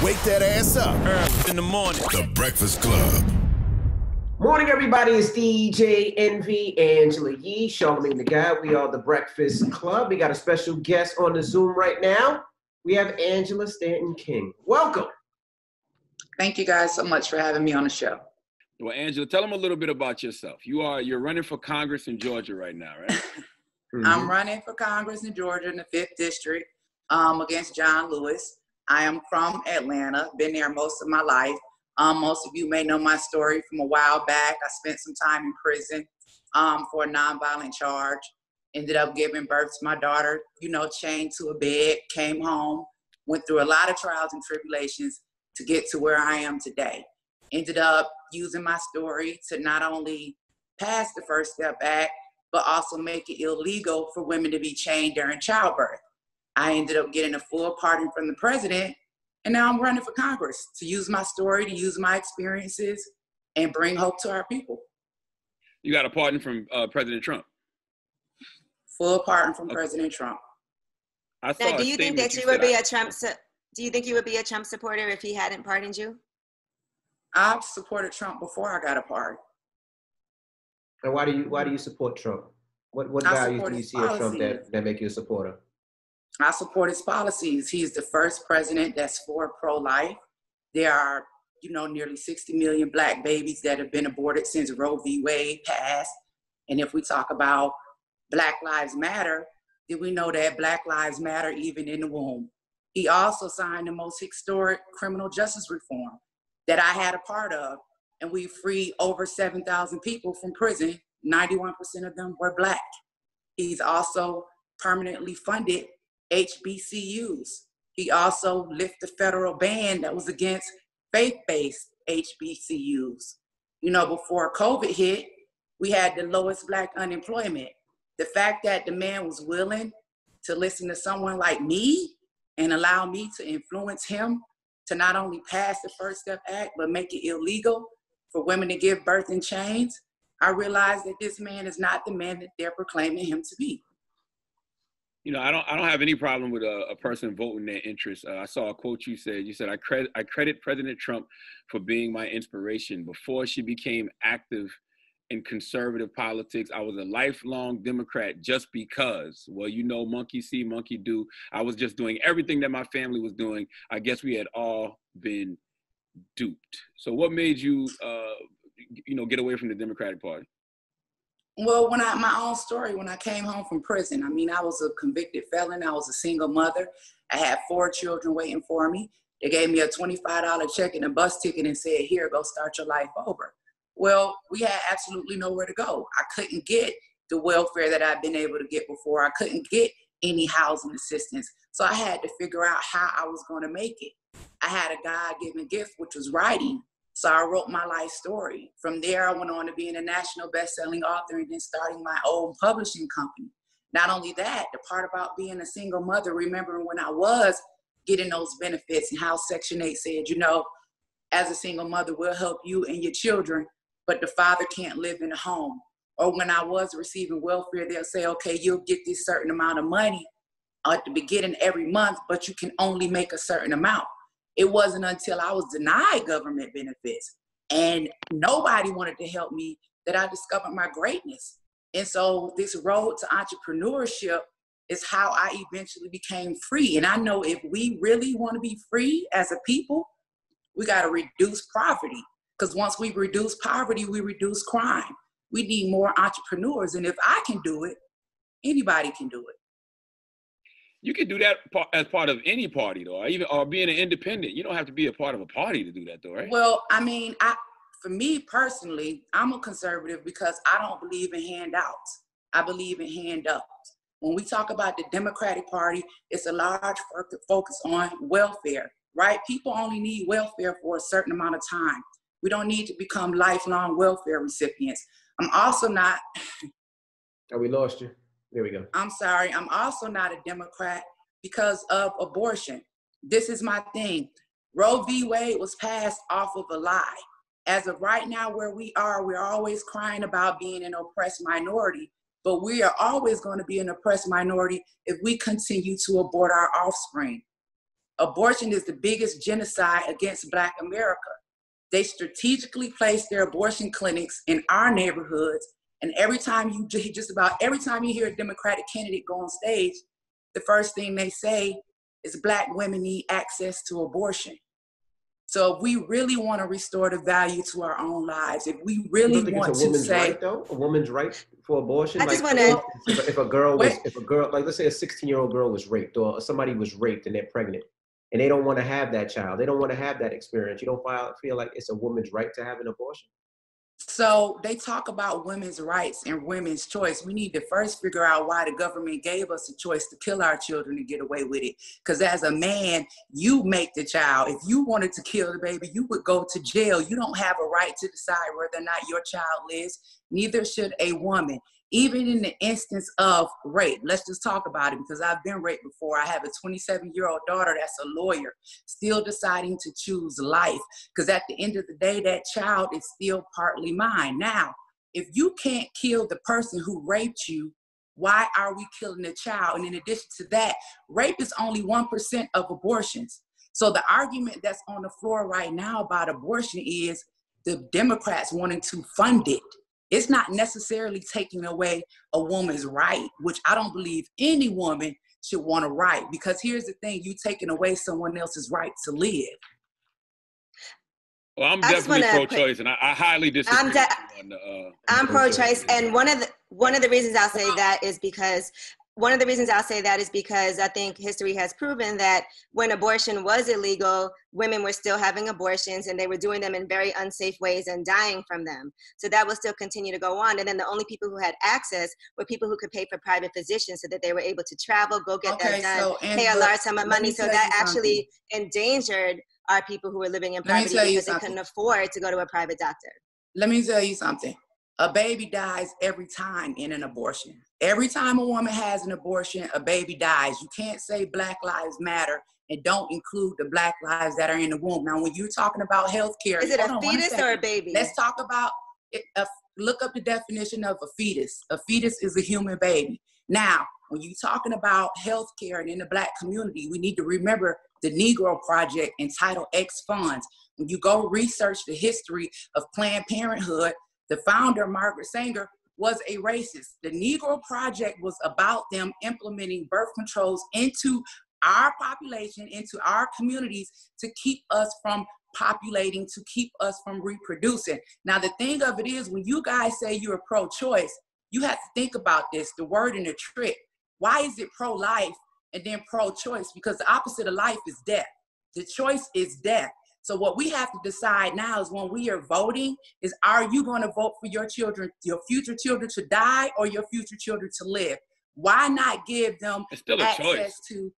Wake that ass up early in the morning. The Breakfast Club. Morning, everybody. It's DJ Envy, Angela Yee, Charlamagne the Guy. We are the Breakfast Club. We got a special guest on the Zoom right now. We have Angela Stanton King. Welcome. Thank you guys so much for having me on the show. Well, Angela, tell them a little bit about yourself. You're running for Congress in Georgia right now, right? I'm running for Congress in Georgia in the 5th District against John Lewis. I am from Atlanta, been there most of my life. Most of you may know my story from a while back. I spent some time in prison for a nonviolent charge. Ended up giving birth to my daughter, chained to a bed, came home, went through a lot of trials and tribulations to get to where I am today. Ended up using my story to not only pass the First Step Act, but also make it illegal for women to be chained during childbirth. I ended up getting a full pardon from the president, and now I'm running for Congress to use my story, to use my experiences, and bring hope to our people. You got a pardon from President Trump? Full pardon from President Trump. Now, do you think that you would be a Trump? Do you think you would be a Trump supporter if he hadn't pardoned you? I've supported Trump before I got a pardon. And why do you support Trump? What values do you see in Trump that make you a supporter? I support his policies. He's the first president that's for pro-life. There are, nearly 60 million Black babies that have been aborted since Roe v. Wade passed. And if we talk about Black Lives Matter, then we know that Black Lives Matter even in the womb. He also signed the most historic criminal justice reform that I had a part of. And we freed over 7,000 people from prison. 91% of them were Black. He's also permanently funded HBCUs. He also lifted the federal ban that was against faith-based HBCUs. Before COVID hit, we had the lowest Black unemployment. The fact that the man was willing to listen to someone like me and allow me to influence him to not only pass the First Step Act, but make it illegal for women to give birth in chains, I realized that this man is not the man that they're proclaiming him to be. I don't have any problem with a person voting their interests. I saw a quote you said. You said, I credit President Trump for being my inspiration. Before she became active in conservative politics, I was a lifelong Democrat just because. Well, monkey see, monkey do. I was just doing everything that my family was doing. I guess we had all been duped. So what made you, get away from the Democratic Party? Well, my own story, when I came home from prison, I was a convicted felon. I was a single mother. I had 4 children waiting for me. They gave me a $25 check and a bus ticket and said, here, go start your life over. Well, we had absolutely nowhere to go. I couldn't get the welfare that I'd been able to get before. I couldn't get any housing assistance. So I had to figure out how I was going to make it. I had a God-given gift, which was writing. So I wrote my life story. From there, I went on to being a national best-selling author and then starting my own publishing company. Not only that, the part about being a single mother, remembering when I was getting those benefits and how Section 8 said, as a single mother, we'll help you and your children, but the father can't live in a home. Or when I was receiving welfare, they'll say, okay, you'll get this certain amount of money at the beginning every month, but you can only make a certain amount. It wasn't until I was denied government benefits and nobody wanted to help me that I discovered my greatness. And so this road to entrepreneurship is how I eventually became free. And I know if we really want to be free as a people, we got to reduce poverty. Because once we reduce poverty, we reduce crime. We need more entrepreneurs. And if I can do it, anybody can do it. You can do that as part of any party, though, or being an independent. You don't have to be a part of a party to do that, though, right? Well, for me personally, I'm a conservative because I don't believe in handouts. I believe in hand-ups. When we talk about the Democratic Party, it's a large focus on welfare, right? People only need welfare for a certain amount of time. We don't need to become lifelong welfare recipients. I'm also not... Oh, we lost you. There we go. I'm sorry. I'm also not a Democrat because of abortion. This is my thing. Roe v. Wade was passed off of a lie. As of right now, where we are, we're always crying about being an oppressed minority, but we are always going to be an oppressed minority if we continue to abort our offspring. Abortion is the biggest genocide against Black America. They strategically place their abortion clinics in our neighborhoods. And just about every time you hear a Democratic candidate go on stage, the first thing they say is Black women need access to abortion. So if we really want to restore the value to our own lives, if we really want to say, right, though, a woman's right for abortion. I just want to. If a girl, like let's say a 16-year-old girl was raped, or somebody was raped and they're pregnant, and they don't want to have that child, they don't want to have that experience. You don't feel like it's a woman's right to have an abortion? So they talk about women's rights and women's choice. We need to first figure out why the government gave us the choice to kill our children to get away with it. Because as a man, you make the child. If you wanted to kill the baby, you would go to jail. You don't have a right to decide whether or not your child lives. Neither should a woman. Even in the instance of rape, let's just talk about it, because I've been raped before. I have a 27-year-old daughter that's a lawyer, still deciding to choose life, because at the end of the day, that child is still partly mine. Now, if you can't kill the person who raped you, why are we killing the child? And in addition to that, rape is only 1% of abortions. So the argument that's on the floor right now about abortion is the Democrats wanting to fund it. It's not necessarily taking away a woman's right, which I don't believe any woman should want to right. Because here's the thing, you taking away someone else's right to live. Well, I'm definitely pro-choice, and I highly disagree. I'm pro-choice, and one of the reasons I'll say that is because I think history has proven that when abortion was illegal, women were still having abortions, and they were doing them in very unsafe ways and dying from them. So that will still continue to go on. And then the only people who had access were people who could pay for private physicians so that they were able to travel, go get that done, pay a large sum of money. So that actually endangered our people who were living in poverty because they couldn't afford to go to a private doctor. Let me tell you something. A baby dies every time in an abortion. Every time a woman has an abortion, a baby dies. You can't say Black Lives Matter and don't include the Black lives that are in the womb. Now, when you're talking about healthcare, is it a fetus or a baby? Let's talk about it. Look up the definition of a fetus. A fetus is a human baby. Now, when you're talking about healthcare and in the Black community, we need to remember the Negro Project and Title X funds. When you go research the history of Planned Parenthood, the founder, Margaret Sanger, was a racist. The Negro Project was about them implementing birth controls into our population, into our communities, to keep us from populating, to keep us from reproducing. Now, the thing of it is, when you guys say you're pro-choice, you have to think about this, the word and the trick. Why is it pro-life and then pro-choice? Because the opposite of life is death. The choice is death. So what we have to decide now is when we are voting is, are you going to vote for your children, your future children to die or your future children to live? Why not give them access to,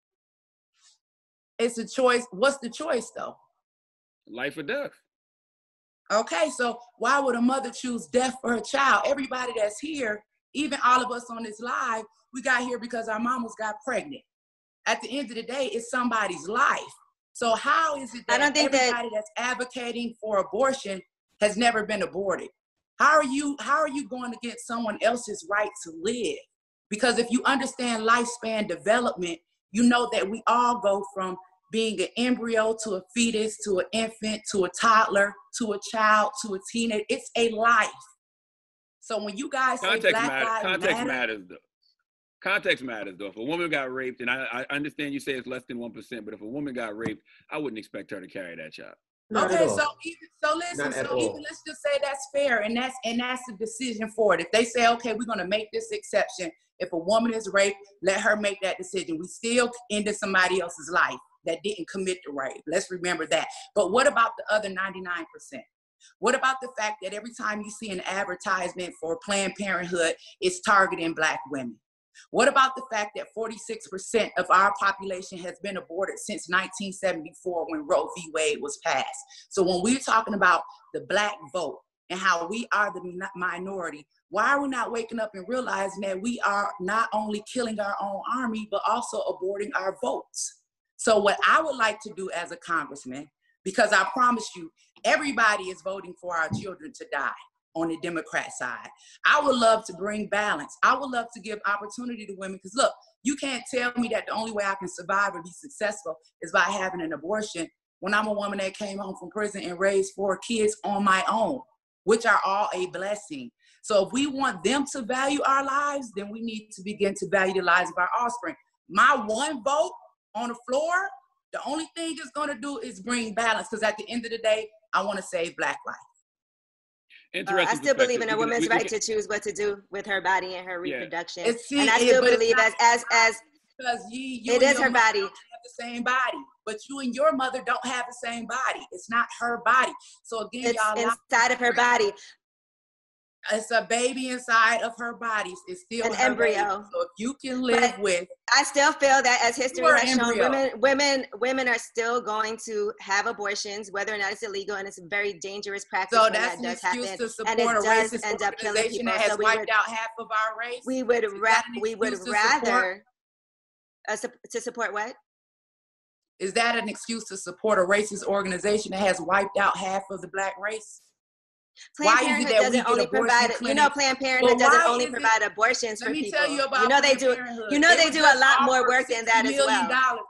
it's a choice. What's the choice though? Life or death. Okay, so why would a mother choose death for her child? Everybody that's here, even all of us on this live, we got here because our mamas got pregnant. At the end of the day, it's somebody's life. So how is it that everybody that's advocating for abortion has never been aborted? How are you going against someone else's right to live? Because if you understand lifespan development, you know that we all go from being an embryo to a fetus, to an infant, to a toddler, to a child, to a teenager. It's a life. So when you guys say Black Lives Matter, Context matters, though. If a woman got raped, and I understand you say it's less than 1%, but if a woman got raped, I wouldn't expect her to carry that child. Okay, so let's just say that's fair, and that's the decision for it. If they say, okay, we're going to make this exception, if a woman is raped, let her make that decision. We still ended somebody else's life that didn't commit the rape. Let's remember that. But what about the other 99%? What about the fact that every time you see an advertisement for Planned Parenthood, it's targeting Black women? What about the fact that 46% of our population has been aborted since 1974 when Roe v. Wade was passed? So when we're talking about the Black vote and how we are the minority, why are we not waking up and realizing that we are not only killing our own army, but also aborting our votes? So what I would like to do as a congressman, because I promise you, everybody is voting for our children to die. on the Democrat side. I would love to bring balance. I would love to give opportunity to women, because look, you can't tell me that the only way I can survive or be successful is by having an abortion when I'm a woman that came home from prison and raised 4 kids on my own, which are all a blessing. So if we want them to value our lives, then we need to begin to value the lives of our offspring. My one vote on the floor, the only thing it's going to do is bring balance, because at the end of the day, I want to save Black life. I still believe in a woman's right to choose what to do with her body and her reproduction. And I still believe because you it is her body. Don't have the same body, but you and your mother don't have the same body. It's not her body. So again, it's inside of her body. It's a baby inside of her body. It's still an embryo. Baby. So if you can live with, I still feel that as history has shown, women are still going to have abortions, whether or not it's illegal, and it's a very dangerous practice. So that's an excuse to support a racist organization that has wiped out half of our race. We would rather to support what? Is that an excuse to support a racist organization that has wiped out half of the Black race? Planned Parenthood doesn't only provide, Planned Parenthood doesn't only provide abortions for people. Let me tell you about they do. They do a lot more work than that as well.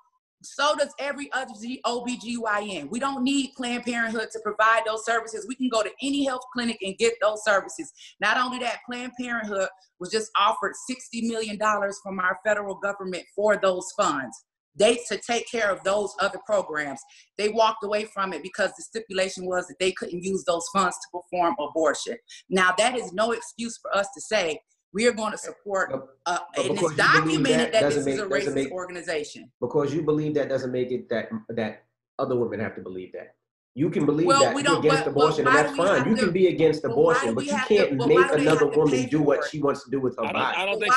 So does every other OBGYN. We don't need Planned Parenthood to provide those services. We can go to any health clinic and get those services. Not only that, Planned Parenthood was just offered $60 million from our federal government for those funds. To take care of those other programs. They walked away from it because the stipulation was that they couldn't use those funds to perform abortion. Now, that is no excuse for us to say we are going to support, and it's documented that this is a racist organization. Because you believe that doesn't make it that other women have to believe that. You can believe that you're against abortion, and that's fine. You can be against abortion, but you can't make another woman do what she wants to do with her body. I don't think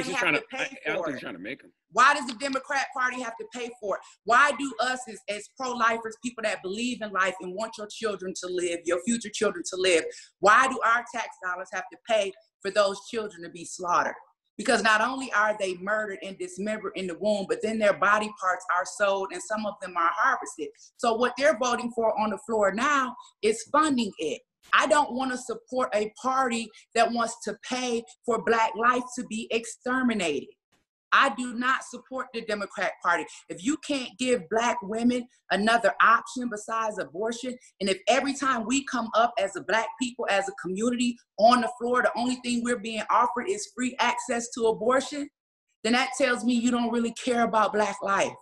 she's trying to make them. Why does the Democrat Party have to pay for it? Why do us as pro-lifers, people that believe in life and want your children to live, your future children to live, why do our tax dollars have to pay for those children to be slaughtered? Because not only are they murdered and dismembered in the womb, but then their body parts are sold and some of them are harvested. So what they're voting for on the floor now is funding it. I don't want to support a party that wants to pay for Black life to be exterminated. I do not support the Democrat Party. If you can't give Black women another option besides abortion, and if every time we come up as a Black people, as a community on the floor, the only thing we're being offered is free access to abortion, then that tells me you don't really care about Black life.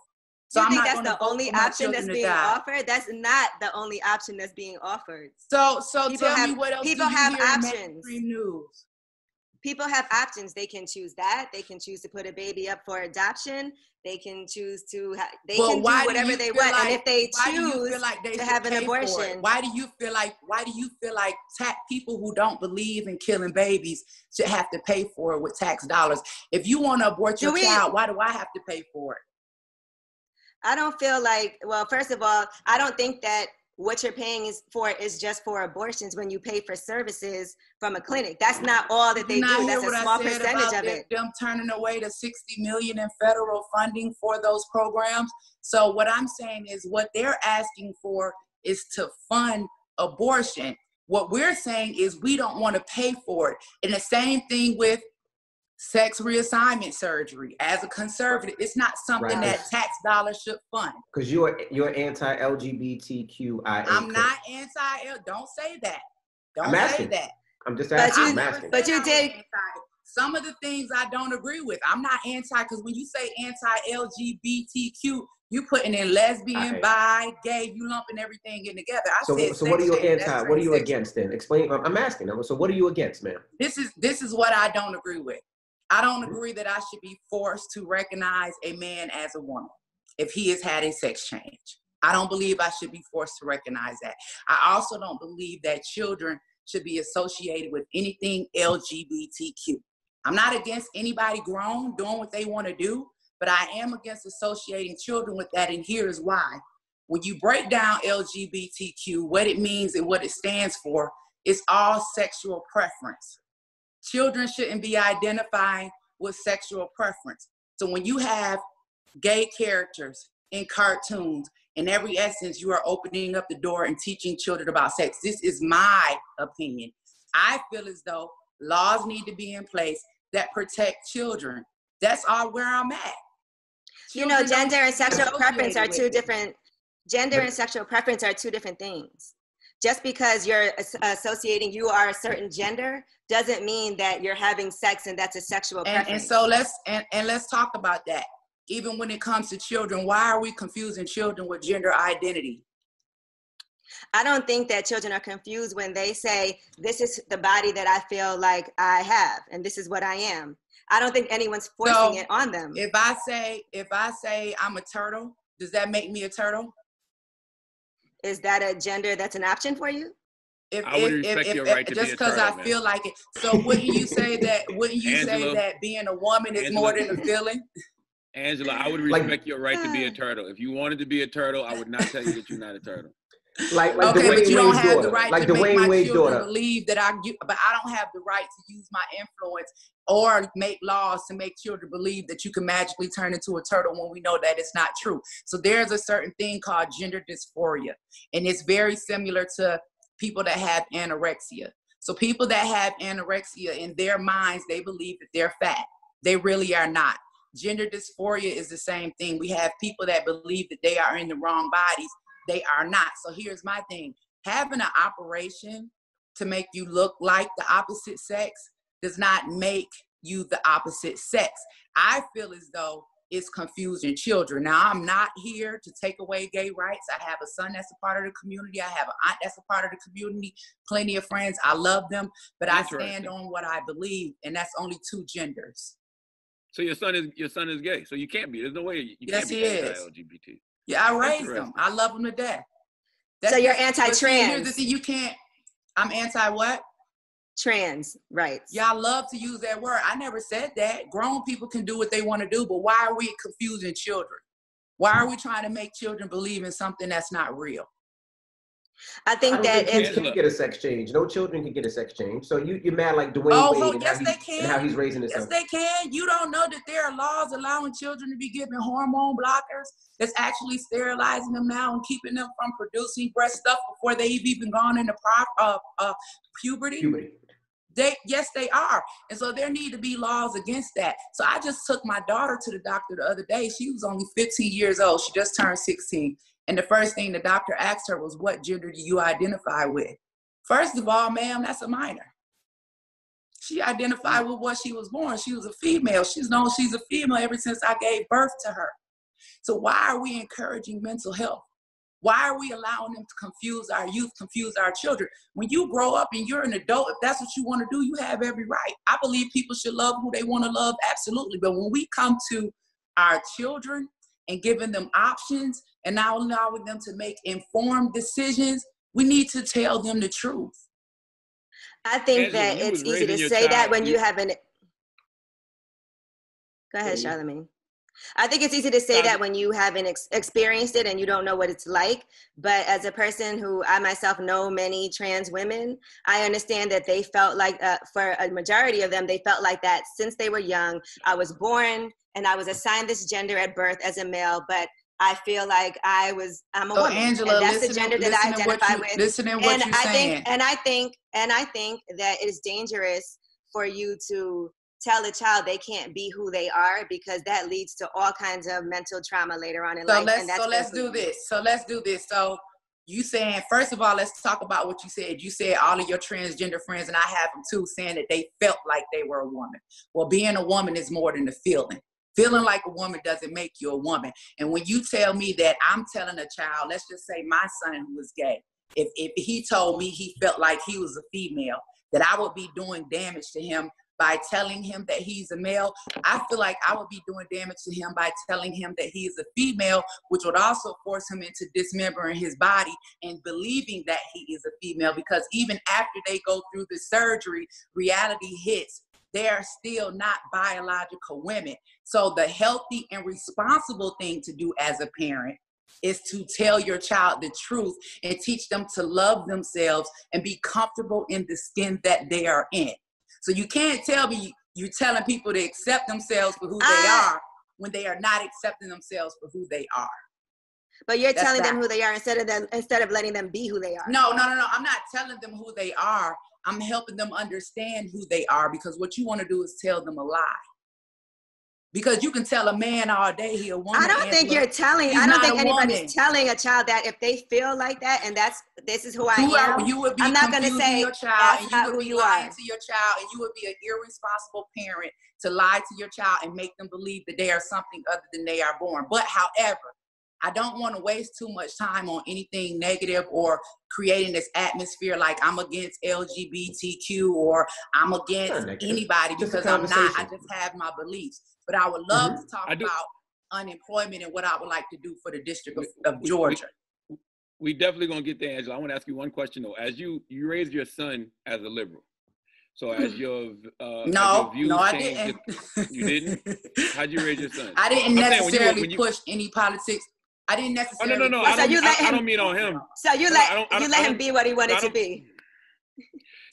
So you think that's the only option that's being offered? That's not the only option that's being offered. So tell me what else people have options. News. People have options. They can choose that. They can choose to put a baby up for adoption. They can choose to. They can do whatever they want. And if they choose to have an abortion, why do you feel like people who don't believe in killing babies should have to pay for it with tax dollars? If you want to abort your child, why do I have to pay for it? I don't feel like. Well, first of all, I don't think that what you're paying is just for abortions when you pay for services from a clinic. That's not all that they do. That's a small percentage of it. Them turning away the $60 million in federal funding for those programs. So what I'm saying is what they're asking for is to fund abortion. What we're saying is we don't want to pay for it. And the same thing with sex reassignment surgery. As a conservative, it's not something that tax dollars should fund. Because you're anti-LGBTQIA. I'm not don't say that. Don't say that. I'm just asking. But you did. Some of the things I don't agree with. I'm not anti, because when you say anti-LGBTQ, you putting in lesbian, bi, gay, you lumping everything in together. So what are you anti? What are you against then? Explain. I'm asking. So what are you against, ma'am? This is what I don't agree with. I don't agree that I should be forced to recognize a man as a woman if he has had a sex change. I don't believe I should be forced to recognize that. I also don't believe that children should be associated with anything LGBTQ. I'm not against anybody grown doing what they want to do, but I am against associating children with that, and here's why. When you break down LGBTQ, what it means and what it stands for, it's all sexual preference. Children shouldn't be identifying with sexual preference. So when you have gay characters in cartoons, In every essence, you are opening up the door and teaching children about sex. This is my opinion. I feel as though laws need to be in place that protect children. That's all where I'm at. Children gender and sexual preference are two it. different. Gender and sexual preference are two different things. Just because you're associating you are a certain gender doesn't mean that you're having sex and that's a sexual preference. And so let's talk about that. Even when it comes to children, why are we confusing children with gender identity? I don't think that children are confused when they say, this is the body that I feel like I have, and this is what I am. I don't think anyone's forcing it on them. If I say I'm a turtle, does that make me a turtle? Is that a gender that's an option for you? I would respect your right to be a turtle, just because I feel like it. So wouldn't you say that? Wouldn't you say that being a woman is more than a feeling? Angela, I would respect your right to be a turtle. If you wanted to be a turtle, I would not tell you that you're not a turtle. Like okay, but you don't have the right like to make my children daughter. believe that but I don't have the right to use my influence or make laws to make children believe that you can magically turn into a turtle when we know that it's not true. So there's a certain thing called gender dysphoria, and it's very similar to people that have anorexia. So people that have anorexia, in their minds, they believe that they're fat. They really are not. Gender dysphoria is the same thing. We have people that believe that they are in the wrong bodies. They are not. So here's my thing. Having an operation to make you look like the opposite sex does not make you the opposite sex. I feel as though it's confusing children. Now, I'm not here to take away gay rights. I have a son that's a part of the community. I have an aunt that's a part of the community. Plenty of friends. I love them. But I stand on what I believe, and that's only two genders. So your son is gay. So you can't be. There's no way you can't be anti-LGBT. Yeah, I raised him. I love him to death. So you're anti-trans. Here's the thing, you can't. I'm anti what? Trans rights. Yeah, I love to use that word. I never said that. Grown people can do what they want to do, but why are we confusing children? Why are we trying to make children believe in something that's not real? I think that kids can get a sex change. No children can get a sex change. So you're mad like Dwayne Wade and how he's raising his son. Yes, they can. You don't know that there are laws allowing children to be given hormone blockers that's actually sterilizing them now and keeping them from producing breast stuff before they've even gone into puberty. Yes, they are. And so there need to be laws against that. So I just took my daughter to the doctor the other day. She was only 15 years old. She just turned 16. And the first thing the doctor asked her was, what gender do you identify with? First of all, ma'am, that's a minor. She identified with what she was born. She was a female. She's known she's a female ever since I gave birth to her. So why are we encouraging mental health? Why are we allowing them to confuse our youth, confuse our children? When you grow up and you're an adult, if that's what you want to do, you have every right. I believe people should love who they want to love, absolutely. But when we come to our children and giving them options and now allowing them to make informed decisions, we need to tell them the truth. I think that it's easy to say that when you haven't. Go ahead, Charlamagne. I think it's easy to say that when you haven't experienced it and you don't know what it's like. But as a person who I myself know many trans women, I understand that they felt like, for a majority of them, they felt like that since they were young. I was born and I was assigned this gender at birth as a male, but I feel like I'm a woman. Angela, and that's the gender that I identify with. Listening to what you're saying. And I think that it is dangerous for you to tell a child they can't be who they are, because that leads to all kinds of mental trauma later on in life. So let's do this. So you saying, first of all, let's talk about what you said. You said all of your transgender friends, and I have them too, saying that they felt like they were a woman. Well, being a woman is more than a feeling. Feeling like a woman doesn't make you a woman. And when you tell me that I'm telling a child, let's just say my son who was gay, if he told me he felt like he was a female, that I would be doing damage to him by telling him that he's a male, I feel like I would be doing damage to him by telling him that he is a female, which would also force him into dismembering his body and believing that he is a female, because even after they go through the surgery, reality hits. They are still not biological women. So the healthy and responsible thing to do as a parent is to tell your child the truth and teach them to love themselves and be comfortable in the skin that they are in. So you can't tell me you're telling people to accept themselves for who they are when they are not accepting themselves for who they are. But you're That's telling them that. who they are instead of letting them be who they are. No. I'm not telling them who they are. I'm helping them understand who they are, because what you want to do is tell them a lie. Because you can tell a man all day he a woman. I don't think you're telling. I don't think anybody's telling a child that if they feel like that and this is who I am. You would be I'm not going to say your child, that's and you not would who be you lying are. to your child, and you would be an irresponsible parent to lie to your child and make them believe that they are something other than they are born. But however, I don't want to waste too much time on anything negative or creating this atmosphere like I'm against LGBTQ or I'm against anybody, because I'm not. I just have my beliefs. But I would love to talk about unemployment and what I would like to do for the District of Georgia. We definitely gonna get there, Angela. I want to ask you one question though. As you raised your son as a liberal, so as your views I changed, didn't. You didn't? How'd you raise your son? I didn't necessarily push any politics. I didn't necessarily. No. I don't mean on him. So you let him be what he wanted to be.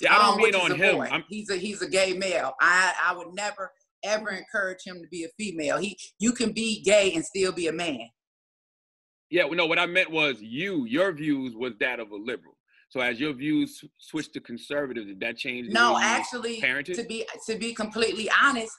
Yeah, I don't mean on him. He's a gay male. I would never ever encourage him to be a female. You can be gay and still be a man. Yeah, no, what I meant was your views was that of a liberal. So as your views switched to conservative, did that change the way you actually, parented? To be completely honest,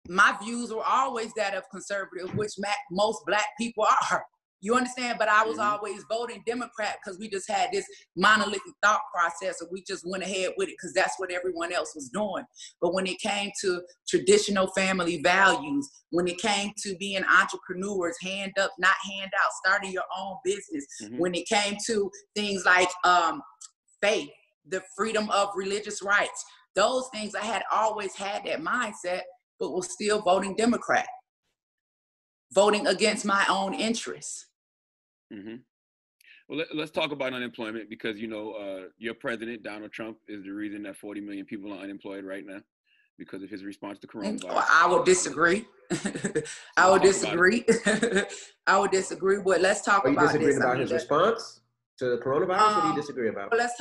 my views were always that of conservative, which most Black people are. You understand? But I was always voting Democrat because we just had this monolithic thought process, and we just went ahead with it because that's what everyone else was doing. But when it came to traditional family values, when it came to being entrepreneurs, hand up, not hand out, starting your own business, when it came to things like faith, the freedom of religious rights, those things, I had always had that mindset, but was still voting Democrat, voting against my own interests. Well, let's talk about unemployment, because your president, Donald Trump, is the reason that 40 million people are unemployed right now because of his response to coronavirus. Well, I would disagree. I would disagree. I would disagree. But let's talk about this. Are you disagreeing about his response to the coronavirus? What do you disagree about? Well, let's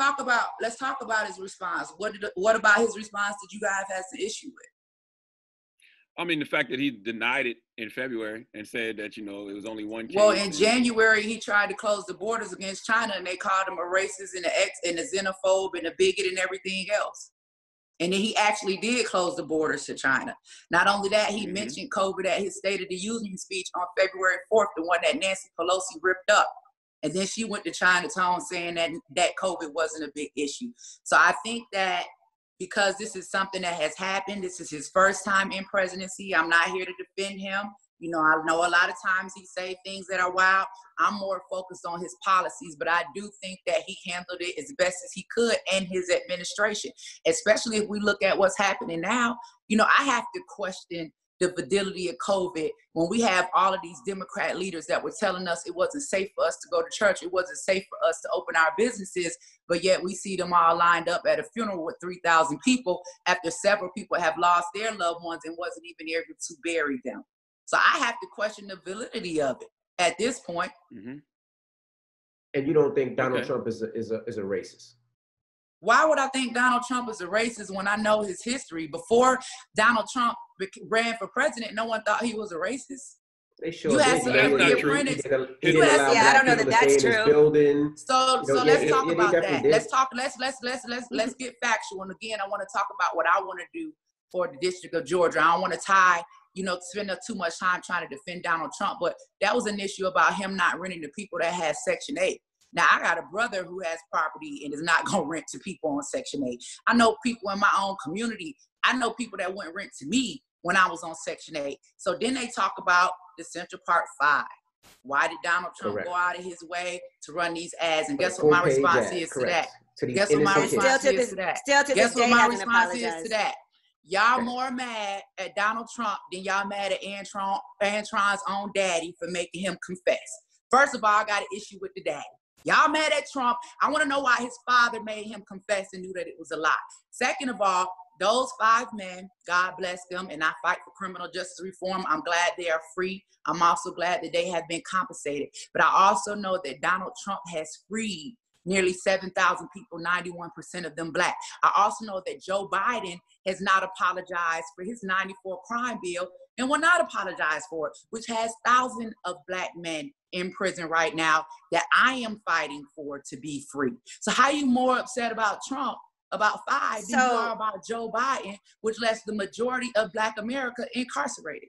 talk about his response. What about his response did you guys have an issue with? I mean, the fact that he denied it in February and said that, it was only one case. Well, in January, he tried to close the borders against China, and they called him a racist and a xenophobe and a bigot and everything else. And then he actually did close the borders to China. Not only that, he mentioned COVID at his State of the Union speech on February 4th, the one that Nancy Pelosi ripped up. And then she went to Chinatown saying that COVID wasn't a big issue. So I think that because this is something that has happened, this is his first time in presidency. I'm not here to defend him. I know a lot of times he say things that are wild. I'm more focused on his policies, but I do think that he handled it as best as he could and his administration, especially if we look at what's happening now. I have to question the validity of COVID when we have all of these Democrat leaders that were telling us it wasn't safe for us to go to church, it wasn't safe for us to open our businesses, but yet we see them all lined up at a funeral with 3,000 people after several people have lost their loved ones and wasn't even able to bury them. So I have to question the validity of it at this point. And you don't think Donald Trump is a racist? Why would I think Donald Trump is a racist when I know his history? Before Donald Trump ran for president, no one thought he was a racist. They sure you had did. some That's not true. I don't know that that's true. Building. So let's talk about that. Let's get factual. And again, I want to talk about what I want to do for the District of Georgia. I don't want to spend too much time trying to defend Donald Trump, but that was an issue about him not renting to people that had Section 8. Now, I got a brother who has property and is not going to rent to people on Section 8. I know people in my own community. I know people that wouldn't rent to me when I was on Section 8. So then they talk about the Central Park 5. Why did Donald Trump go out of his way to run these ads? And guess what my response is to that? Guess what my response is to that? Guess what my response is to that? Y'all more mad at Donald Trump than y'all mad at Antron's own daddy for making him confess. First of all, I got an issue with the daddy. Y'all mad at Trump. I want to know why his father made him confess and knew that it was a lie. Second of all, those 5 men, God bless them, and I fight for criminal justice reform. I'm glad they are free. I'm also glad that they have been compensated. But I also know that Donald Trump has freed nearly 7,000 people, 91% of them Black. I also know that Joe Biden has not apologized for his 94 crime bill and will not apologize for it, which has thousands of Black men in prison right now that I am fighting for to be free. So how are you more upset about Trump, about 5, than you are about Joe Biden, which lets the majority of Black America incarcerated?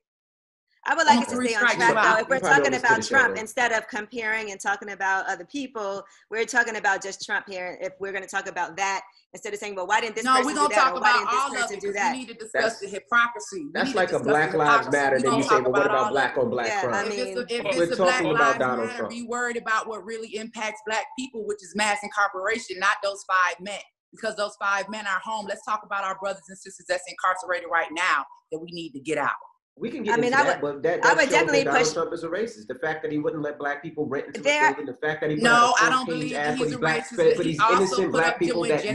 I would like it to stay on track, though. If we're talking about Trump, instead of comparing and talking about other people, we're talking about just Trump here. If we're going to talk about that, instead of saying, well, why didn't this person do that? No, we're going to talk about all of it, because we need to discuss the hypocrisy. That's like a Black Lives Matter. Then you say, well, what about black on black crime? I mean, if it's a Black Lives Matter, be worried about what really impacts Black people, which is mass incarceration, not those 5 men. Because those 5 men are home. Let's talk about our brothers and sisters that's incarcerated right now that we need to get out. We can get into that, but that I would definitely push Trump is a racist. The fact that he wouldn't let Black people rent into the building, the fact that he I don't believe that he's a racist. For these innocent Black people that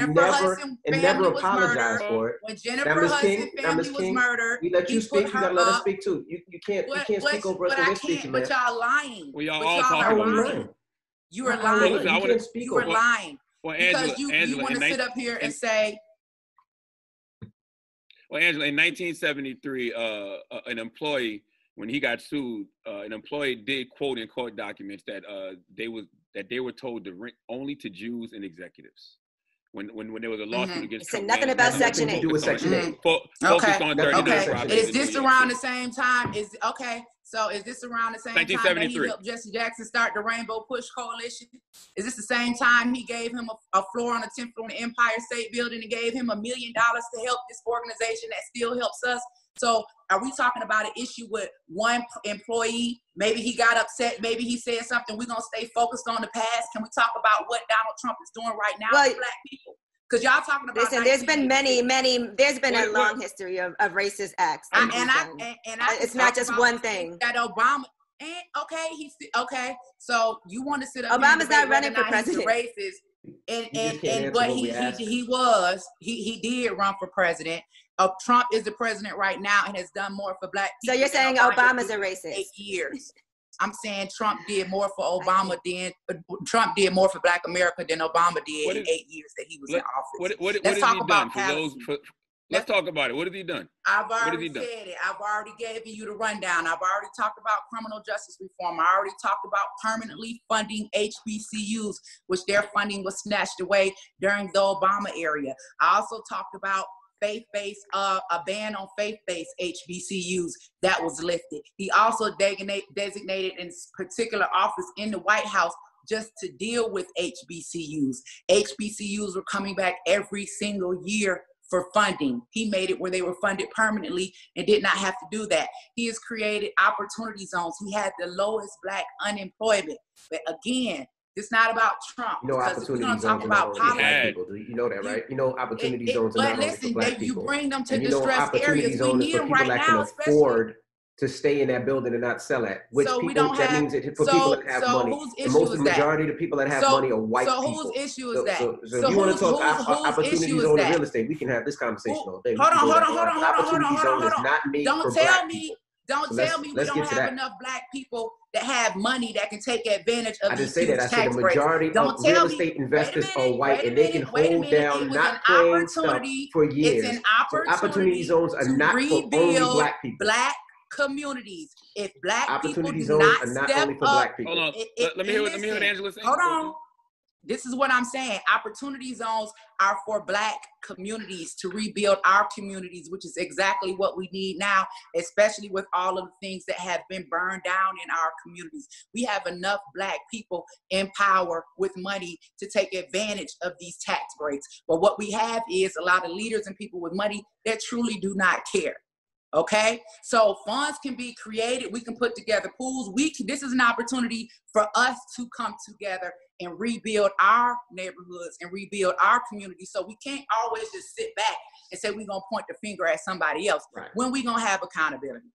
never apologized for it. When Jennifer Hudson's family was murdered, we let you speak. You gotta let us speak too. You can't speak over us when we're speaking, man. But y'all lying. We all talking about it. You are lying. You can't speak. You are lying. Because you want to sit up here and say. Well, Angela, in 1973, an employee, when he got sued, an employee did quote in court documents that they were told to rent only to Jews and executives. When there was a lawsuit against Trump, nothing about Section 8. Focused on 30 Is this around the same time? So is this around the same time that he helped Jesse Jackson start the Rainbow Push Coalition? Is this the same time he gave him a floor on the 10th floor in the Empire State Building and gave him $1 million to help this organization that still helps us? So are we talking about an issue with one employee? Maybe he got upset. Maybe he said something. We're going to stay focused on the past. Can we talk about what Donald Trump is doing right now for Black people? Because y'all talking about. Listen, there's been there's been a long history of racist acts. It's not just one thing. That Obama, okay. So you want to sit up? Obama's not running for president. Racist, but he did run for president. Trump is the president right now and has done more for Black people. So you're saying Obama's a racist? 8 years. I'm saying Trump did more for Trump did more for Black America than Obama did in 8 years that he was in office. What has he done? Let's talk about it. What has he done? I've already said it. I've already given you the rundown. I've already talked about criminal justice reform. I already talked about permanently funding HBCUs, which their funding was snatched away during the Obama era. I also talked about faith-based, a ban on faith-based HBCUs that was lifted. He also designated in particular office in the White House just to deal with HBCUs. HBCUs were coming back every single year for funding. He made it where they were funded permanently and did not have to do that. He has created opportunity zones. He had the lowest Black unemployment. But again, it's not about Trump. You know, opportunity zones are not only for Black people. You know that, right? You know, opportunity zones are not only for Black people. You bring them to distressed areas. We need them right now, afford to stay in that building and not sell at. Which so people, that means it for people that have money. And most of the majority of the people that have money are white people. So whose issue is that? So if you want to talk opportunity zone in real estate, we can have this conversation all day. Hold on. Don't tell me we don't have enough Black people that have money that can take advantage of these huge tax breaks. I said the majority of real estate investors are white, and they can hold down not paying stuff for years. It's an opportunity zones are not for only Black people. Black communities. If Black people do not step up, hold on. Let me hear what Angela's saying. Hold on. This is what I'm saying. Opportunity zones are for Black communities to rebuild our communities, which is exactly what we need now, especially with all of the things that have been burned down in our communities. We have enough Black people in power with money to take advantage of these tax breaks. But what we have is a lot of leaders and people with money that truly do not care. Okay, so funds can be created. We can put together pools. This is an opportunity for us to come together and rebuild our neighborhoods and rebuild our communities. So we can't always just sit back and say we're gonna point the finger at somebody else. Right. When we gonna have accountability?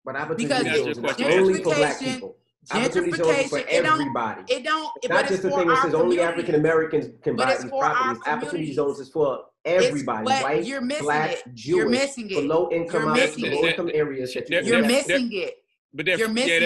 But opportunity is only for Black people. Gentrification for everybody. It don't. It's not just the thing that says only African Americans can buy these properties. Opportunity zones is for everybody, white, Black, Jewish, you're missing it. For low income areas. You're missing it. But they're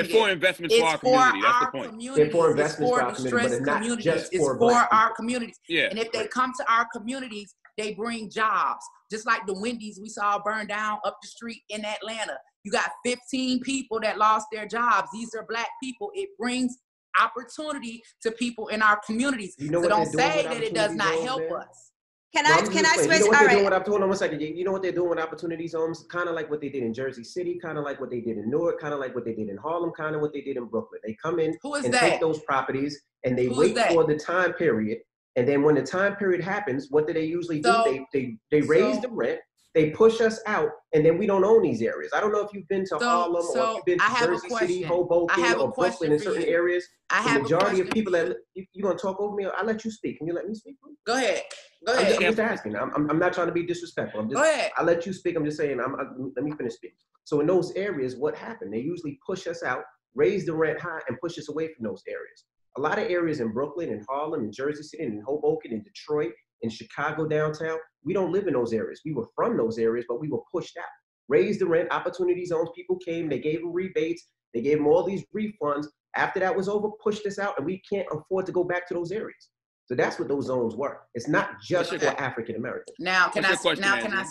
for investments for our community. That's the point. They're for investments for our community, but it's not just for Black people. Our communities. Yeah. And if they come to our communities, they bring jobs. Just like the Wendy's we saw burn down up the street in Atlanta. You got 15 people that lost their jobs. These are Black people. It brings opportunity to people in our communities. You know so what don't they're doing say with that it does not opportunity help zones, man? us. Can No, I I'm just switch? explaining. You know what All they're doing right. hold on one second. You know what they're doing with opportunity zones? Kind of like what they did in Jersey City, kind of like what they did in Newark, kind of like what they did in Harlem, kind of what they did in Brooklyn. They come in Who is and that? take those properties and they Who is wait that? for the time period. And then when the time period happens, what do they usually do? They raise the rent, they push us out, and then we don't own these areas. I don't know if you've been to Harlem or if you've been to Jersey City, Hoboken, or Brooklyn in certain areas. The majority of people that you're gonna talk over me. I'll let you speak. Can you let me speak, please? Go ahead. Go I'm ahead. just asking. I'm not trying to be disrespectful. Go ahead. I'll let you speak. I'm just saying. Let me finish speaking. So in those areas, what happened? They usually push us out, raise the rent high, and push us away from those areas. A lot of areas in Brooklyn and Harlem and Jersey City and Hoboken and Detroit and Chicago downtown, we don't live in those areas. We were from those areas, but we were pushed out. Raised the rent, opportunity zones. People came. They gave them rebates. They gave them all these refunds. After that was over, pushed us out, and we can't afford to go back to those areas. So that's what those zones were. It's not just for African Americans. Now, can I speak?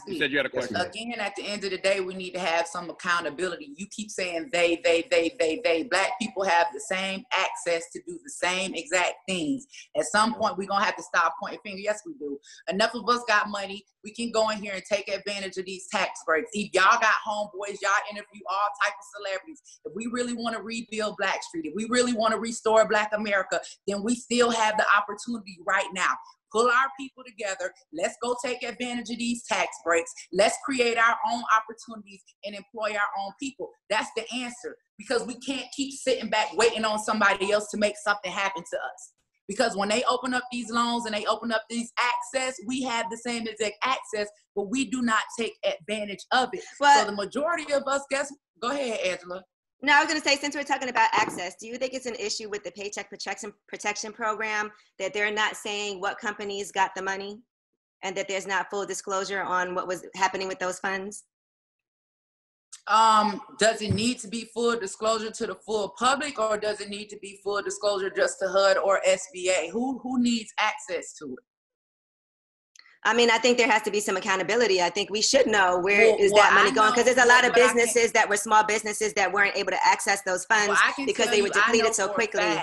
You said you had a question. Again, at the end of the day, we need to have some accountability. You keep saying they. Black people have the same access to do the same exact things. At some point, we're going to have to stop pointing fingers. Yes, we do. Enough of us got money. We can go in here and take advantage of these tax breaks. If y'all got homeboys, y'all interview all types of celebrities. If we really want to rebuild Black Street, if we really want to restore Black America, then we still have the opportunity right now. Pull our people together. Let's go take advantage of these tax breaks. Let's create our own opportunities and employ our own people. That's the answer, because we can't keep sitting back waiting on somebody else to make something happen to us. Because when they open up these loans and they open up these access, we have the same exact access, but we do not take advantage of it. So the majority of us, go ahead, Angela. No, I was going to say, since we're talking about access, do you think it's an issue with the Paycheck Protection Program that they're not saying what companies got the money and that there's not full disclosure on what was happening with those funds? Does it need to be full disclosure to the full public, or does it need to be full disclosure just to HUD or SBA? Who needs access to it? I mean, I think there has to be some accountability. I think we should know where is that money going, because there's a lot of businesses that were small businesses that weren't able to access those funds because they were depleted so quickly.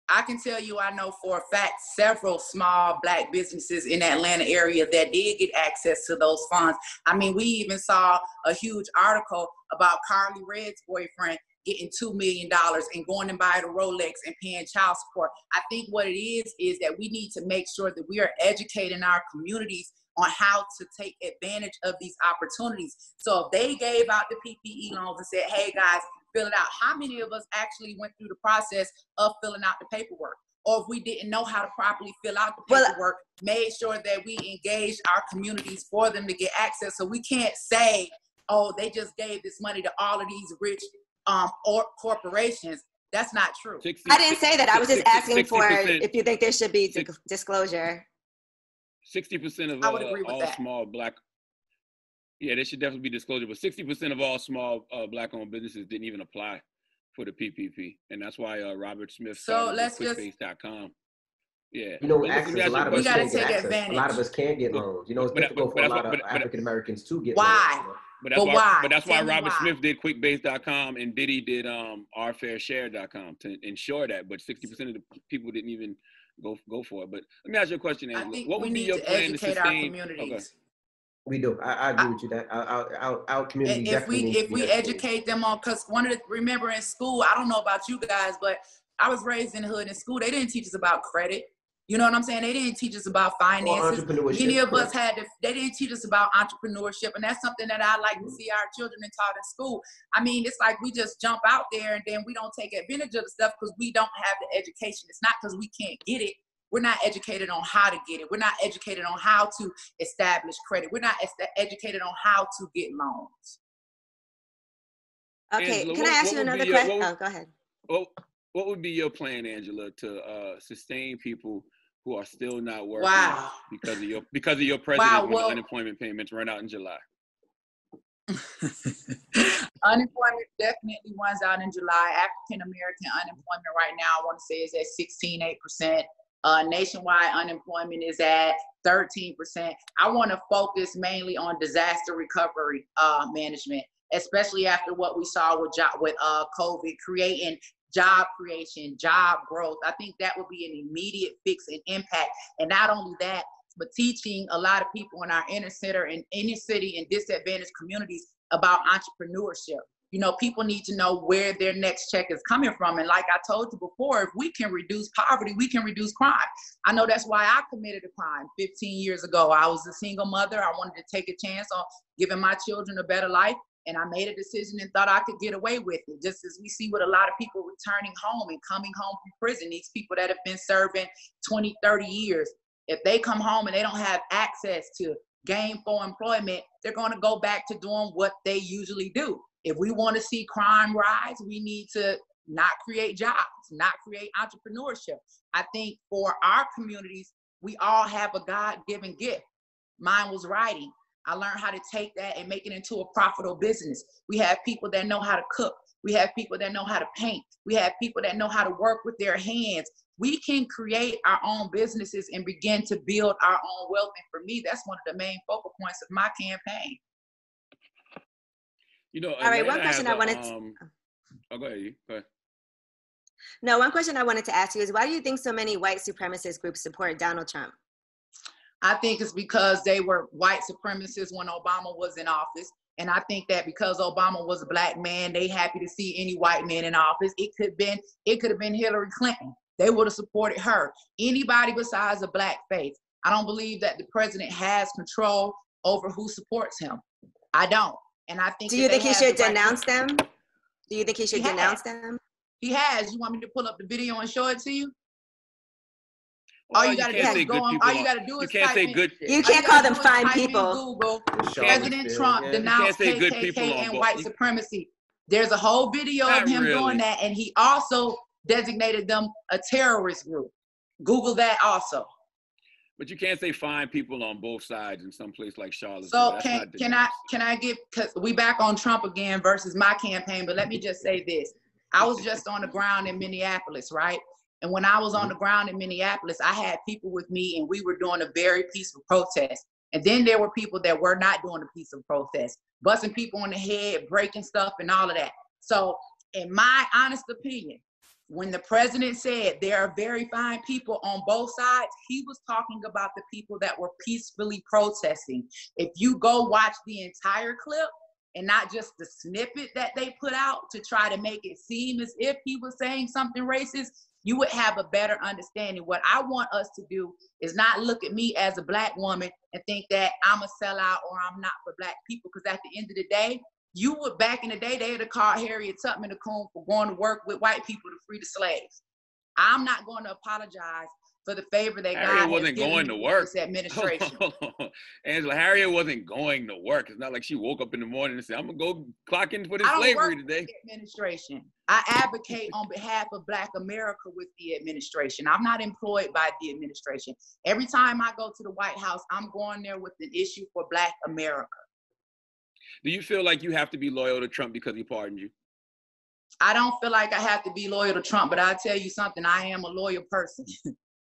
I can tell you, I know for a fact, several small Black businesses in the Atlanta area that did get access to those funds. I mean, we even saw a huge article about Carly Red's boyfriend getting $2 million and going and buying a Rolex and paying child support. I think what it is that we need to make sure that we are educating our communities on how to take advantage of these opportunities. So if they gave out the PPE loans and said, hey guys, fill it out, how many of us actually went through the process of filling out the paperwork? Or if we didn't know how to properly fill out the paperwork, made sure that we engaged our communities for them to get access. So we can't say, oh, they just gave this money to all of these rich or corporations. That's not true. I didn't say that. I was just asking for if you think there should be disclosure. 60% of all small Black, there should definitely be disclosure, but 60% of all small Black-owned businesses didn't even apply for the PPP, and that's why Robert Smith started QuickBase.com. Yeah, you know, actually, a lot of us can't get access. A lot of us can't get loans. You know, it's difficult for a lot of African Americans to get loans. You know? But that's why Robert Smith did QuickBase.com and Diddy did OurFairShare.com to ensure that. But 60% of the people didn't even go for it. But let me ask you a question, Angela. What would be your plan to sustain our communities? Okay. We do. I agree with you that our community definitely if we educate them on, because remember in school, I don't know about you guys, but I was raised in the hood. In school, they didn't teach us about credit. You know what I'm saying? They didn't teach us about finances. Many of us they didn't teach us about entrepreneurship. And that's something that I like to see our children taught in school. I mean, it's like we just jump out there and then we don't take advantage of the stuff because we don't have the education. It's not because we can't get it. We're not educated on how to get it. We're not educated on how to establish credit. We're not educated on how to get loans. Okay, Angela, can I ask you another question? Oh, go ahead. What would be your plan, Angela, to sustain people who are still not working because of your president when the unemployment payments run out in July? Unemployment definitely runs out in July. African American unemployment right now, I want to say, is at 16.8%. Nationwide unemployment is at 13%. I want to focus mainly on disaster recovery management, especially after what we saw with COVID, creating job creation, job growth. I think that would be an immediate fix and impact. And not only that, but teaching a lot of people in our inner city and disadvantaged communities about entrepreneurship. You know, people need to know where their next check is coming from. And like I told you before, if we can reduce poverty, we can reduce crime. I know that's why I committed a crime 15 years ago. I was a single mother. I wanted to take a chance on giving my children a better life. And I made a decision and thought I could get away with it. Just as we see with a lot of people returning home and coming home from prison, these people that have been serving 20, 30 years, if they come home and they don't have access to gainful employment, they're going to go back to doing what they usually do. If we want to see crime rise, we need to not create jobs, not create entrepreneurship. I think for our communities, we all have a God-given gift. Mine was writing. I learned how to take that and make it into a profitable business. We have people that know how to cook. We have people that know how to paint. We have people that know how to work with their hands. We can create our own businesses and begin to build our own wealth. And for me, that's one of the main focal points of my campaign. You know, all right, one question I wanted to... Oh, go ahead. Go ahead. No, one question I wanted to ask you is, why do you think so many white supremacist groups support Donald Trump? I think it's because they were white supremacists when Obama was in office. And I think that because Obama was a black man, they happy to see any white man in office. It could have been Hillary Clinton. They would have supported her. Anybody besides a black face. I don't believe that the president has control over who supports him. I don't. And I think. Do you think he should denounce them? Do you think he should denounce them? He has. You want me to pull up the video and show it to you? All you gotta do is go on. All you gotta do is type in. You can't call them fine people. Google President Trump denounced KKK and white supremacy. There's a whole video of him doing that, and he also designated them a terrorist group. Google that also. But you can't say fine people on both sides in some place like Charlotte. So can I get, because we back on Trump again versus my campaign, but let me just say this. I was just on the ground in Minneapolis, right? And when I was on the ground in Minneapolis, I had people with me and we were doing a very peaceful protest. And then there were people that were not doing a peaceful protest, busting people on the head, breaking stuff and all of that. So in my honest opinion, when the president said there are very fine people on both sides, he was talking about the people that were peacefully protesting. If you go watch the entire clip and not just the snippet that they put out to try to make it seem as if he was saying something racist, you would have a better understanding. What I want us to do is not look at me as a black woman and think that I'm a sellout or I'm not for black people, because at the end of the day, you would, back in the day, they would have called Harriet Tubman a coon for going to work with white people to free the slaves. I'm not going to apologize for the favor that God wasn't going to work. This administration. Angela, Harriet wasn't going to work. It's not like she woke up in the morning and said, I'm going to go clock in for this slavery today. The administration. I advocate on behalf of Black America with the administration. I'm not employed by the administration. Every time I go to the White House, I'm going there with an issue for Black America. Do you feel like you have to be loyal to Trump because he pardoned you? I don't feel like I have to be loyal to Trump, but I'll tell you something. I am a loyal person.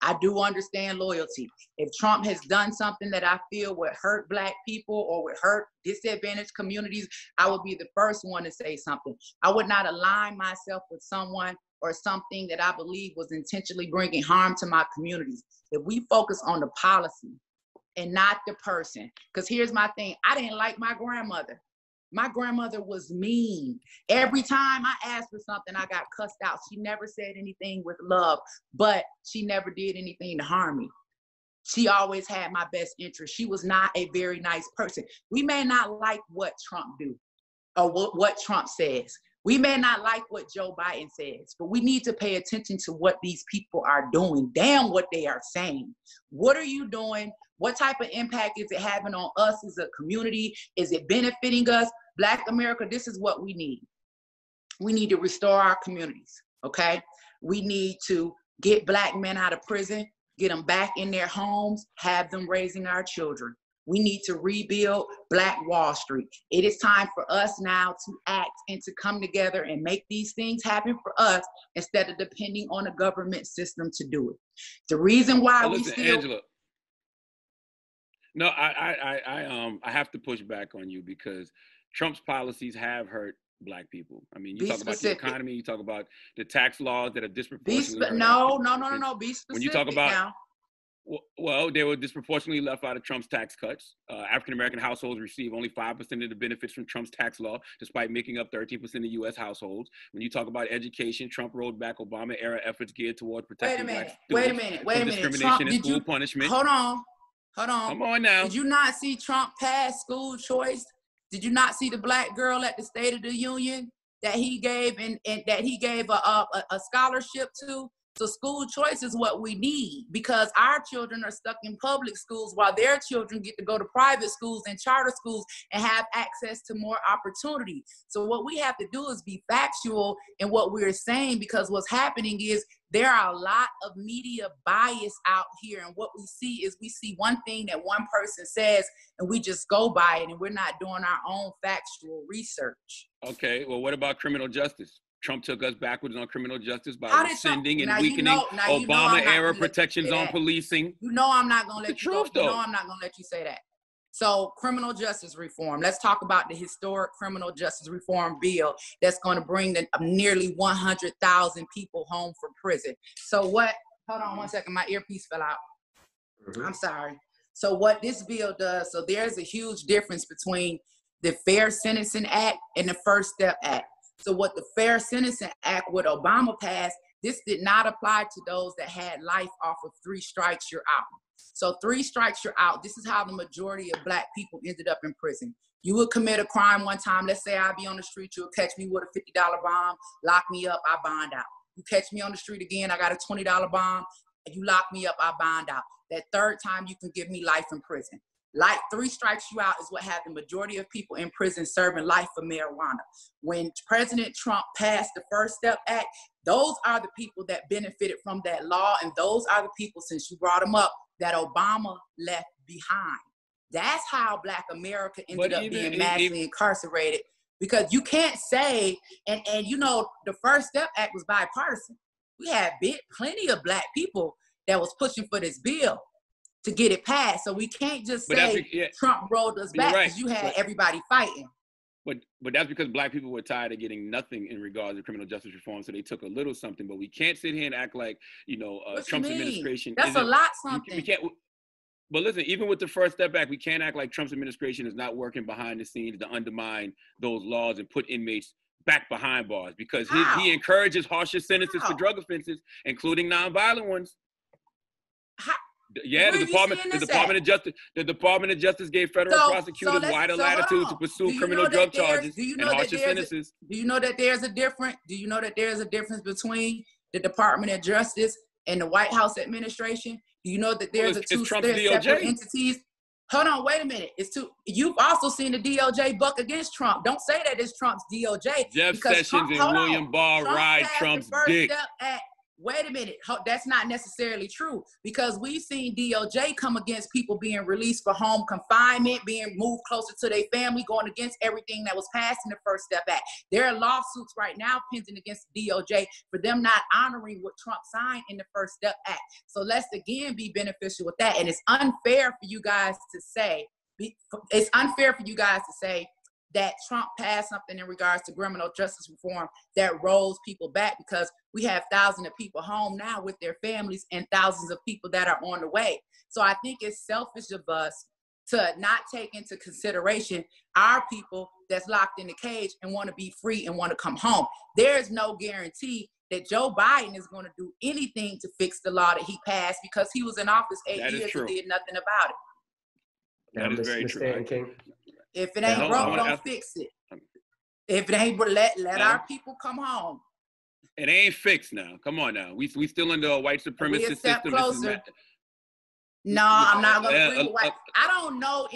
I do understand loyalty. If Trump has done something that I feel would hurt Black people or would hurt disadvantaged communities, I would be the first one to say something. I would not align myself with someone or something that I believe was intentionally bringing harm to my communities. If we focus on the policy and not the person, because here's my thing. I didn't like my grandmother. My grandmother was mean. Every time I asked for something, I got cussed out. She never said anything with love, but she never did anything to harm me. She always had my best interest. She was not a very nice person. We may not like what Trump do or what Trump says. We may not like what Joe Biden says, but we need to pay attention to what these people are doing. Damn what they are saying. What are you doing? What type of impact is it having on us as a community? Is it benefiting us? Black America, this is what we need. We need to restore our communities, okay? We need to get Black men out of prison, get them back in their homes, have them raising our children. We need to rebuild Black Wall Street. It is time for us now to act and to come together and make these things happen for us instead of depending on the government system to do it. The reason why Angela. No, I have to push back on you because Trump's policies have hurt Black people? I mean, you Be talk about the specific. economy, you talk about the tax laws that have Be disproportionately hurt no. Be specific when you talk about now. Well, they were disproportionately left out of Trump's tax cuts. African-American households receive only 5% of the benefits from Trump's tax law, despite making up 13% of U.S. households. When you talk about education, Trump rolled back Obama-era efforts geared toward protecting Black students from discrimination Trump, and school punishment. Hold on. Come on now. Did you not see Trump pass school choice? Did you not see the Black girl at the State of the Union that he gave and that he gave a scholarship to? So school choice is what we need, because our children are stuck in public schools while their children get to go to private schools and charter schools and have access to more opportunity. So what we have to do is be factual in what we're saying, because what's happening is there are a lot of media bias out here. And what we see one thing that one person says and we just go by it, and we're not doing our own factual research. Okay, well, what about criminal justice? Trump took us backwards on criminal justice by rescinding and weakening Obama-era protections on policing. You know I'm not going to let you go. You know I'm not going to let you say that. So criminal justice reform. Let's talk about the historic criminal justice reform bill that's going to bring nearly 100,000 people home from prison. So what? Hold on one second. My earpiece fell out. I'm sorry. So what this bill does, so there's a huge difference between the Fair Sentencing Act and the First Step Act. So what the Fair Sentencing Act with Obama passed, this did not apply to those that had life off of 3 strikes, you're out. So 3 strikes, you're out. This is how the majority of Black people ended up in prison. You would commit a crime one time. Let's say I'd be on the street. You'll catch me with a $50 bomb, lock me up, I bond out. You catch me on the street again, I got a $20 bomb, and you lock me up, I bond out. That third time, you can give me life in prison. Like 3 strikes you out is what had the majority of people in prison serving life for marijuana. When President Trump passed the First Step Act, those are the people that benefited from that law. And those are the people, since you brought them up, that Obama left behind. That's how Black America ended up being massively incarcerated. Because you can't say, and you know, the First Step Act was bipartisan. We had plenty of Black people that was pushing for this bill to get it passed. So we can't just say Trump rolled us back, because you had everybody fighting. But that's because Black people were tired of getting nothing in regards to criminal justice reform, so they took a little something. But we can't sit here and act like, you know, Trump's administration. That's a lot something. We can't. But listen, even with the First Step Back, we can't act like Trump's administration is not working behind the scenes to undermine those laws and put inmates back behind bars, because he encourages harsher sentences for drug offenses, including nonviolent ones. Yeah, the Department of Justice gave federal prosecutors wider latitude to pursue criminal drug charges and harsher sentences. Do you know that there's a difference? Do you know that there's a difference between the Department of Justice and the White House administration? Do you know that there's two separate entities? Hold on, wait a minute. You've also seen the DOJ buck against Trump. Don't say that it's Trump's DOJ. Jeff Sessions and William Barr ride Trump's dick. Wait a minute, that's not necessarily true, because we've seen DOJ come against people being released for home confinement, being moved closer to their family, going against everything that was passed in the First Step Act. There are lawsuits right now pending against DOJ for them not honoring what Trump signed in the First Step Act. So let's again be beneficial with that. And it's unfair for you guys to say, that Trump passed something in regards to criminal justice reform that rolls people back, because we have thousands of people home now with their families and thousands of people that are on the way. So I think it's selfish of us to not take into consideration our people that's locked in the cage and want to be free and want to come home. There is no guarantee that Joe Biden is going to do anything to fix the law that he passed, because he was in office 8 years and did nothing about it. That is very true. King. If it ain't broke, don't fix it. If it ain't broke, let our people come home. It ain't fixed now. Come on now. We still under a white supremacist system. Closer. No, I'm not gonna agree with white. I don't know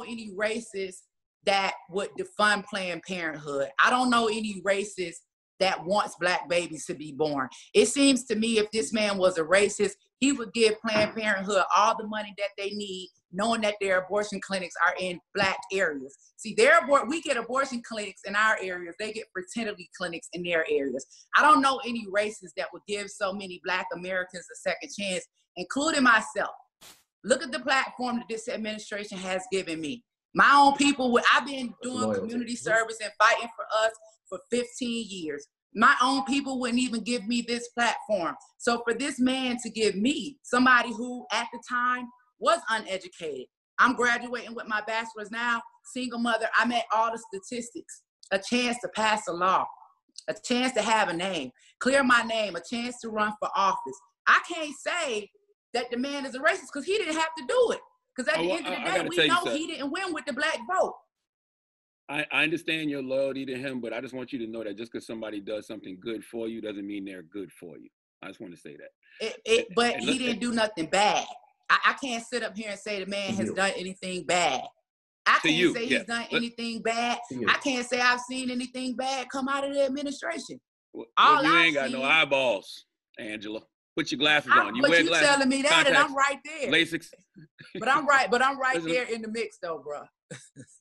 any racists that would defund Planned Parenthood. I don't know any racist that wants Black babies to be born. It seems to me if this man was a racist, he would give Planned Parenthood all the money that they need, knowing that their abortion clinics are in Black areas. See, we get abortion clinics in our areas. They get fertility clinics in their areas. I don't know any racists that would give so many Black Americans a second chance, including myself. Look at the platform that this administration has given me. My own people, I've been doing loyalty. community service and fighting for us for 15 years. My own people wouldn't even give me this platform. So for this man to give me, somebody who at the time was uneducated, I'm graduating with my bachelor's now, single mother, I met all the statistics, a chance to pass a law, a chance to have a name, clear my name, a chance to run for office. I can't say that the man is a racist because he didn't have to do it. Because at the end of the day, we know he didn't win with the black vote. I understand your loyalty to him, but I just want you to know that just because somebody does something good for you doesn't mean they're good for you. I just want to say that. But he didn't do nothing bad. I can't sit up here and say the man has done anything bad. I can't say he's done anything bad. I can't say I've seen anything bad come out of the administration. Well, you ain't got no eyeballs, Angela. Put your glasses on. You wear glasses. Telling me that, contacts, and I'm right there. LASIK. But I'm right there in the mix, though, bro.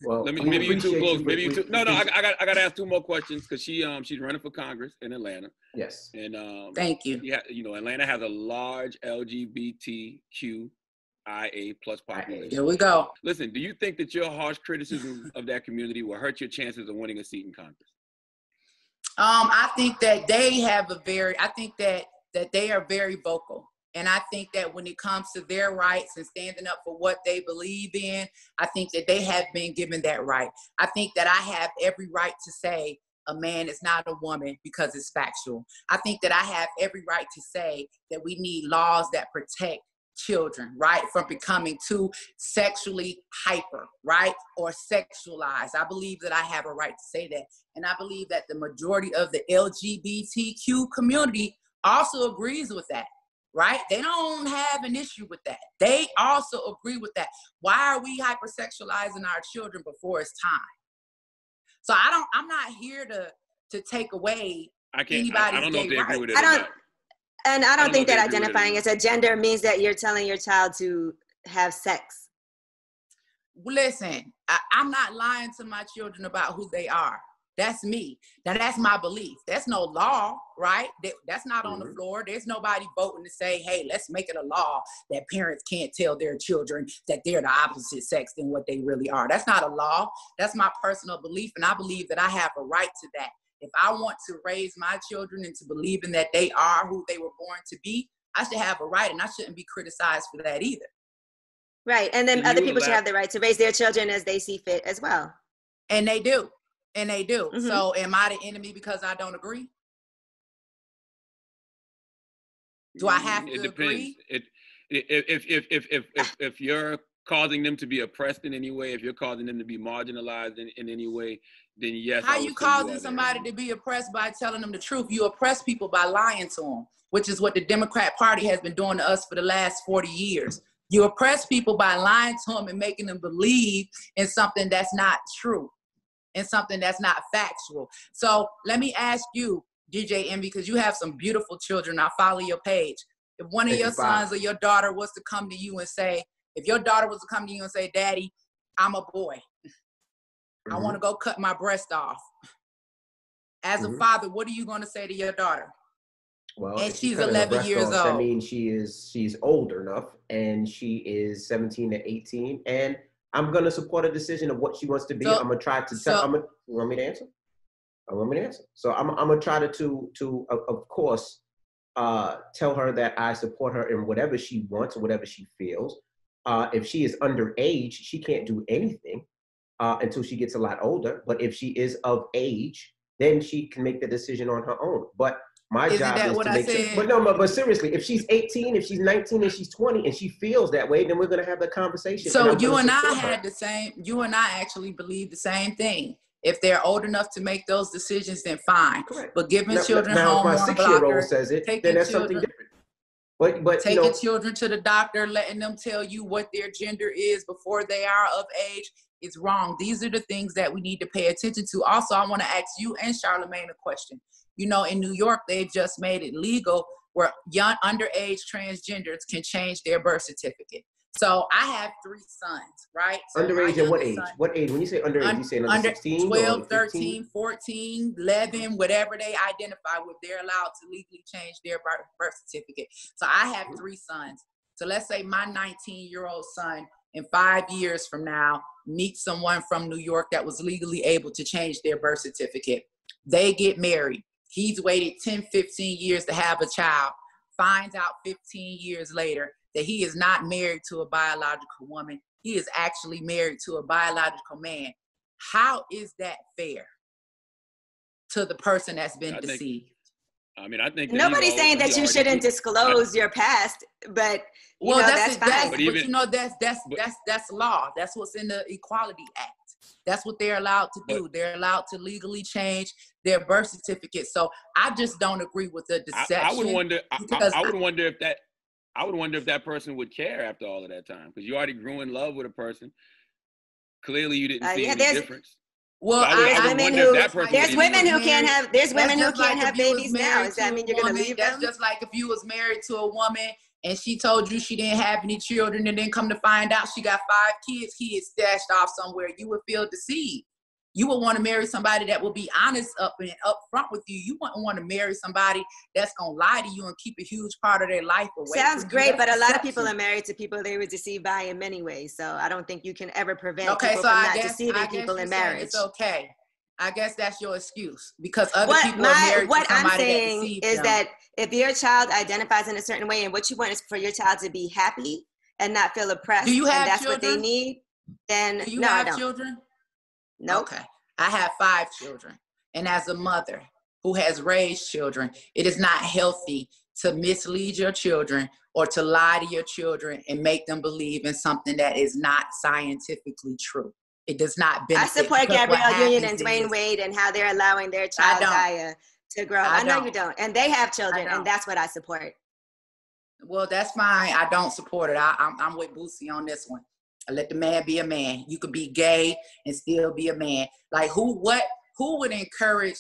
Well, maybe you too close. Maybe you too. No. I got to ask two more questions because she's running for Congress in Atlanta. Yes. And thank you. Yeah, Atlanta has a large LGBTQIA+ population. Here we go. Listen, do you think that your harsh criticism of that community will hurt your chances of winning a seat in Congress? I think that they have that they are very vocal. And I think that when it comes to their rights and standing up for what they believe in, I think that they have been given that right. I think that I have every right to say a man is not a woman because it's factual. I think that I have every right to say that we need laws that protect children, right, from becoming too sexually hyper, right, or sexualized. I believe that I have a right to say that. And I believe that the majority of the LGBTQ community also agrees with that, right? They don't have an issue with that. They also agree with that. Why are we hypersexualizing our children before it's time? So I'm not here to take away anybody's I don't know if they agree with it. I don't think that identifying as a gender means that you're telling your child to have sex. Listen, I'm not lying to my children about who they are. That's me. Now, that's my belief. That's no law, right? That's not on the floor. There's nobody voting to say, hey, let's make it a law that parents can't tell their children that they're the opposite sex than what they really are. That's not a law. That's my personal belief, and I believe that I have a right to that. If I want to raise my children into believing that they are who they were born to be, I should have a right, and I shouldn't be criticized for that either. Right, and then other people should have the right to raise their children as they see fit as well. And they do. And they do. Mm-hmm. So am I the enemy because I don't agree? Do I have to agree? If you're causing them to be oppressed in any way, if you're causing them to be marginalized in any way, then yes. How you causing somebody to be oppressed by telling them the truth? You oppress people by lying to them, which is what the Democrat Party has been doing to us for the last 40 years. You oppress people by lying to them and making them believe in something that's not true and something that's not factual. So let me ask you, DJ Envy, because you have some beautiful children. I follow your page. If one of your sons or your daughter was to come to you and say, Daddy, I'm a boy. I want to go cut my breast off. As a father, what are you going to say to your daughter? Well, and she's 11 years old. That means she's old enough, and she is 17 to 18, and I'm going to support a decision of what she wants to be. I'm going to try to tell. You want me to answer? I want me to answer. So I'm going to try to of course, tell her that I support her in whatever she wants or whatever she feels. If she is underage, she can't do anything until she gets a lot older. But if she is of age, then she can make the decision on her own. But my job is to make sure. But seriously, if she's 18, if she's 19, and she's 20, and she feels that way, then we're going to have the conversation. So you and I actually believe the same thing. If they're old enough to make those decisions, then fine. Correct. But giving children home my 6-year-old says it, then that's something different. But taking children to the doctor, letting them tell you what their gender is before they are of age is wrong. These are the things that we need to pay attention to. Also, I want to ask you and Charlamagne a question. You know, in New York, they've just made it legal where young underage transgenders can change their birth certificate. So I have 3 sons, right? So underage at what age? What age? When you say underage, you say under 16? 12, 13, 14, 11, whatever they identify with, they're allowed to legally change their birth certificate. So I have 3 sons. So let's say my 19-year-old son in 5 years from now, meet someone from New York that was legally able to change their birth certificate. They get married. He's waited 10, 15 years to have a child, finds out 15 years later that he is not married to a biological woman. He is actually married to a biological man. How is that fair to the person that's been deceived? I think nobody's saying that you shouldn't disclose your past, but that's fine. That's law. That's what's in the Equality Act. That's what they're allowed to do. They're allowed to legally change their birth certificate. So I just don't agree with the deception. I would wonder if that person would care after all of that time, because you already grew in love with a person. Clearly, you didn't see any difference. Well, so there's women who can't have babies now. Does that mean you're going to leave them? That's just like if you was married to a woman and she told you she didn't have any children, and then come to find out she got 5 kids stashed off somewhere. You would feel deceived. You would want to marry somebody that will be honest up front with you. You wouldn't want to marry somebody that's going to lie to you and keep a huge part of their life away. Sounds great, but a lot of people are married to people they were deceived by in many ways. So I don't think you can ever prevent people from not deceiving people in marriage. It's okay. I guess that's your excuse, because other people are married to somebody that deceived them. That if your child identifies in a certain way and what you want is for your child to be happy and not feel oppressed, do you have and that's children? What they need, then do you have children? Nope. Okay. I have 5 children. And as a mother who has raised children, it is not healthy to mislead your children or to lie to your children and make them believe in something that is not scientifically true. It does not benefit. I support Gabrielle Union and Dwayne Wade and how they're allowing their child Zaya to grow. I know you don't. And they have children, and that's what I support. Well, that's fine. I don't support it. I'm with Boosie on this one. Let the man be a man. You could be gay and still be a man. Like who would encourage,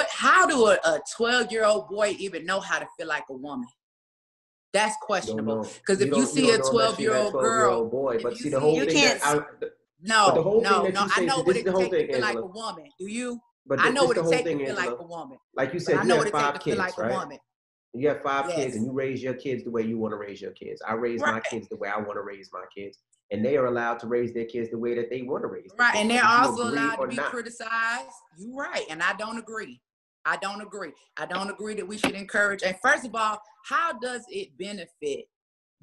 how do a 12-year-old boy even know how to feel like a woman? That's questionable. Because if you see a 12-year-old girl, boy, but see the whole thing no, I know what it takes to feel like a woman. Do you? But I know what it takes to feel like a woman. Like you said, you have 5 kids, right? You have 5 kids, and you raise your kids the way you want to raise your kids. I raise my kids the way I want to raise my kids. And they are allowed to raise their kids the way that they want to raise them. Right, and they're also allowed to be criticized. You're right, and I don't agree. I don't agree that we should encourage. And first of all, how does it benefit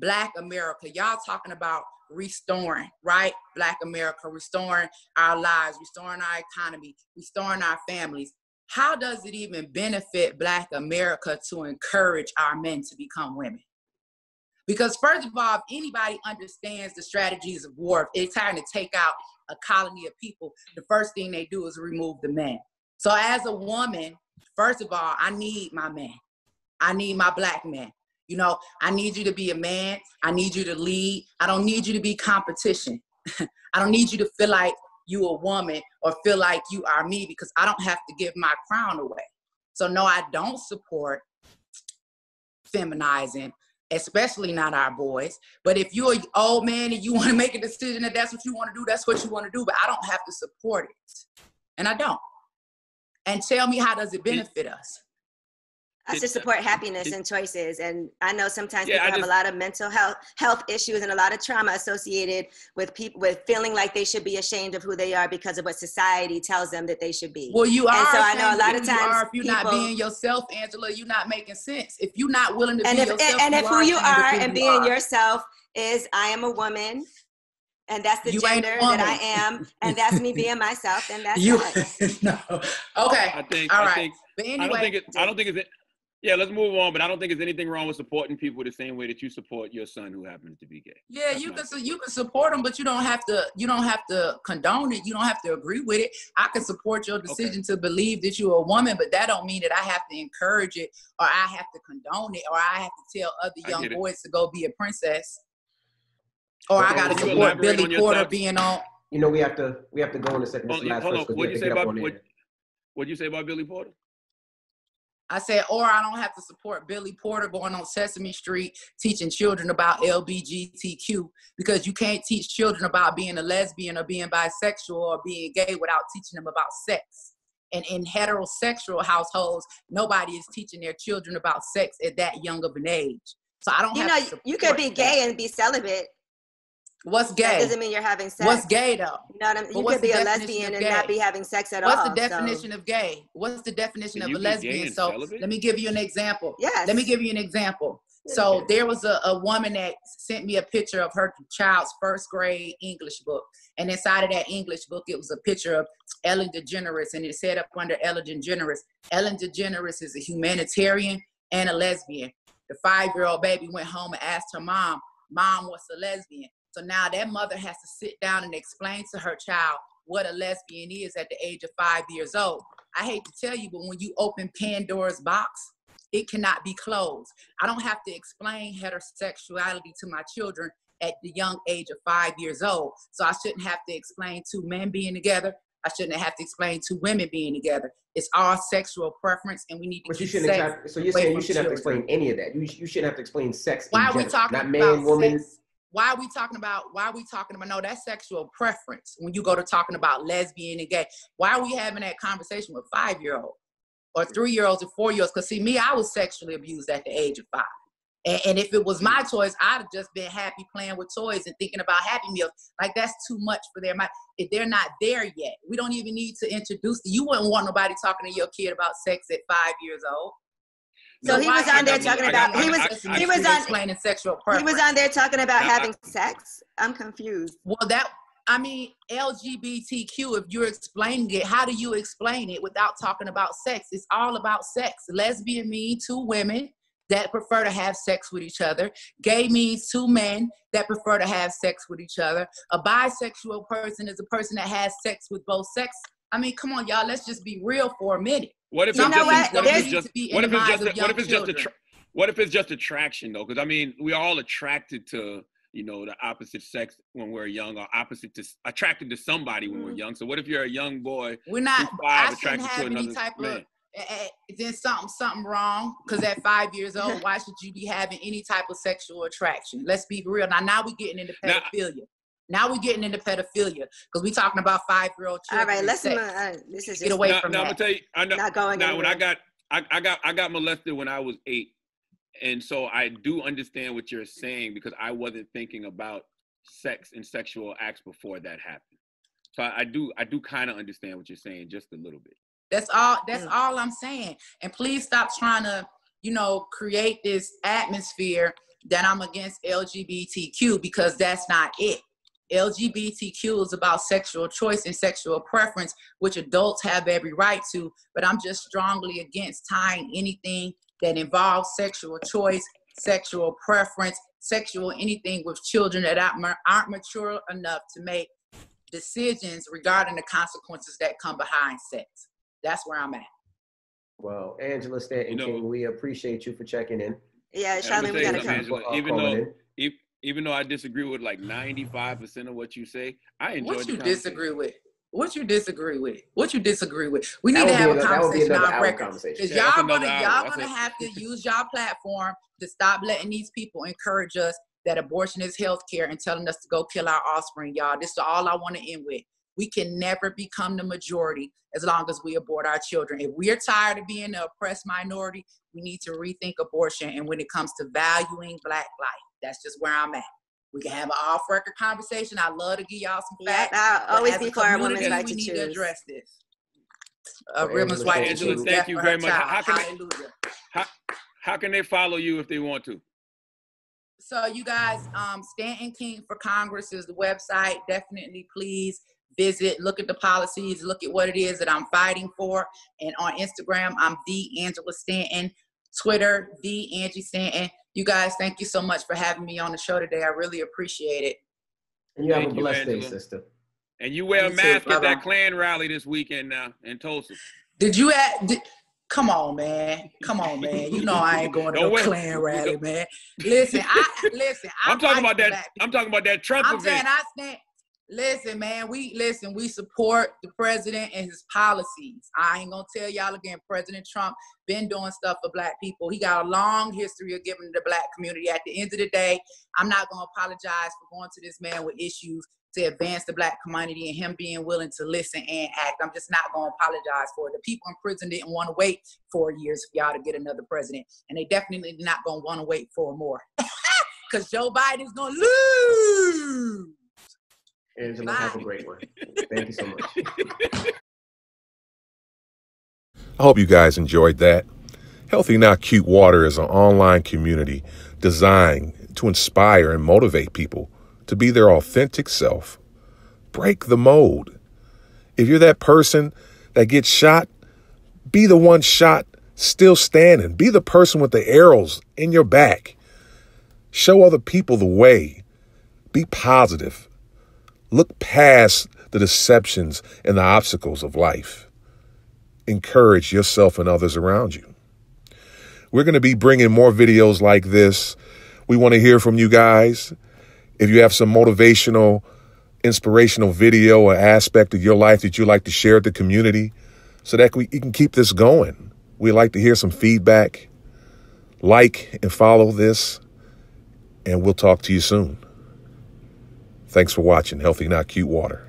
Black America? Y'all talking about restoring, right? Black America, restoring our lives, restoring our economy, restoring our families. How does it even benefit Black America to encourage our men to become women? Because first of all, if anybody understands the strategies of war, if it's trying to take out a colony of people, the first thing they do is remove the men. So as a woman, first of all, I need my man. I need my Black man. I need you to be a man. I need you to lead. I don't need you to be competition. I don't need you to feel like you a woman or feel like you are me, because I don't have to give my crown away. So no, I don't support feminizing, especially not our boys. But if you're an old man and you want to make a decision that that's what you want to do, that's what you want to do. But I don't have to support it. And I don't. And tell me, how does it benefit us? I just support happiness and choices. And I know sometimes people have a lot of mental health issues and a lot of trauma associated with people with feeling like they should be ashamed of who they are because of what society tells them that they should be. Well, you are. And so I know a lot of times if you're not being yourself, Angela, you're not making sense. If you're not willing to be yourself, and if who you are and being yourself is, I am a woman, and that's the gender that I am, and that's me being myself, and that's it. No. Okay. All right. But anyway, I don't think it's. Yeah, let's move on. But I don't think there's anything wrong with supporting people the same way that you support your son who happens to be gay. Yeah, you can support them, but you don't have to condone it. You don't have to agree with it. I can support your decision to believe that you're a woman, but that don't mean that I have to encourage it, or I have to condone it, or I have to tell other young boys to go be a princess, or I got to support Billy Porter being on. We have to go in a second. Hold on. What'd you say about Billy Porter? I said, or I don't have to support Billy Porter going on Sesame Street teaching children about LGBTQ, because you can't teach children about being a lesbian or being bisexual or being gay without teaching them about sex. And in heterosexual households, nobody is teaching their children about sex at that young of an age. So I don't have to support you could be gay and be celibate. What's gay? That doesn't mean you're having sex. What's gay though? You know what I mean? You could be a lesbian and not be having sex at all. What's the definition of gay? What's the definition of a lesbian? So let me give you an example. Yes. Let me give you an example. So there was a woman that sent me a picture of her child's first grade English book. And inside of that English book, it was a picture of Ellen DeGeneres. And it said up under Ellen DeGeneres, Ellen DeGeneres is a humanitarian and a lesbian. The 5-year-old baby went home and asked her mom, what's a lesbian? So now that mother has to sit down and explain to her child what a lesbian is at the age of 5 years old. I hate to tell you, but when you open Pandora's box, it cannot be closed. I don't have to explain heterosexuality to my children at the young age of 5 years old. So I shouldn't have to explain two men being together. I shouldn't have to explain two women being together. It's our sexual preference, and we need to keep sex. So you're saying you shouldn't have to explain any of that. You shouldn't have to explain sex. Why are we talking not about man, woman? sex? Why are we talking about, no, that's sexual preference. When you go to talking about lesbian and gay, why are we having that conversation with 5-year-olds or 3-year-olds or 4-year-olds? Because see, me, I was sexually abused at the age of 5. And if it was my choice, I'd have just been happy playing with toys and thinking about Happy Meals. Like, that's too much for their mind. If they're not there yet, we don't even need to introduce. You wouldn't want nobody talking to your kid about sex at 5 years old. So he was on there talking about, he was on there talking about having sex. I'm confused. Well, LGBTQ, if you're explaining it, how do you explain it without talking about sex? It's all about sex. Lesbian means two women that prefer to have sex with each other. Gay means two men that prefer to have sex with each other. A bisexual person is a person that has sex with both sex. I mean, come on, y'all, let's just be real for a minute. What if it's just attraction though? Because I mean, we're all attracted to, the opposite sex when we're young, or attracted to somebody when we're young. So what if you're a young boy? We're not. I shouldn't have any type of. Then something wrong, because at 5 years old, why should you be having any type of sexual attraction? Let's be real. Now we're getting into pedophilia. Now we're getting into pedophilia because we're talking about 5-year-old children. All right, let's this is get away from that. I'm gonna tell you, I know. Not going now, when I got molested when I was 8, and so I do understand what you're saying because I wasn't thinking about sex and sexual acts before that happened. So I do kind of understand what you're saying just a little bit. That's all I'm saying. And please stop trying to, create this atmosphere that I'm against LGBTQ, because that's not it. LGBTQ is about sexual choice and sexual preference, which adults have every right to, but I'm just strongly against tying anything that involves sexual choice, sexual preference, sexual anything with children that aren't mature enough to make decisions regarding the consequences that come behind sex. That's where I'm at. Well, Angela Stanton King, we appreciate you for checking in. Yeah, Charlene, we gotta come. Even though I disagree with like 95% of what you say, I enjoy what you disagree with. What you disagree with? We need to have a conversation on record. Because y'all gonna have to use y'all platform to stop letting these people encourage us that abortion is healthcare and telling us to go kill our offspring, y'all. This is all I want to end with. We can never become the majority as long as we abort our children. If we are tired of being the oppressed minority, we need to rethink abortion. And when it comes to valuing Black life, that's just where I'm at. We can have an off-record conversation. I love to give y'all some facts. Yeah, I'll always be for our women's right to choose. We need to address this. Women's right to choose. Thank you very much. How can they follow you if they want to? So you guys, Stanton King for Congress is the website. Definitely, please visit, look at the policies, look at what it is that I'm fighting for. And on Instagram, I'm the Angela Stanton. Twitter, the Angie Stanton. You guys, thank you so much for having me on the show today. I really appreciate it. And you have a blessed day, sister. And you wear a mask at that Klan rally this weekend in Tulsa. Come on, man. You know I ain't going to no Klan rally, man. Listen. I'm talking about that Trump event. Listen, man, we support the president and his policies. I ain't gonna tell y'all again, President Trump been doing stuff for Black people. He got a long history of giving to the Black community. At the end of the day, I'm not gonna apologize for going to this man with issues to advance the Black community and him being willing to listen and act. I'm just not gonna apologize for it. The people in prison didn't want to wait 4 years for y'all to get another president. And they definitely not gonna want to wait 4 more. Because Joe Biden's gonna lose. Angela, have a great one. Thank you so much. I hope you guys enjoyed that. Healthy Not Cute Water is an online community designed to inspire and motivate people to be their authentic self. Break the mold. If you're that person that gets shot, be the one shot still standing. Be the person with the arrows in your back. Show other people the way. Be positive. Look past the deceptions and the obstacles of life. Encourage yourself and others around you. We're going to be bringing more videos like this. We want to hear from you guys. If you have some motivational, inspirational video or aspect of your life that you'd like to share with the community so that you can keep this going. We'd like to hear some feedback. Like and follow this, and we'll talk to you soon. Thanks for watching Healthy Not Cute Water.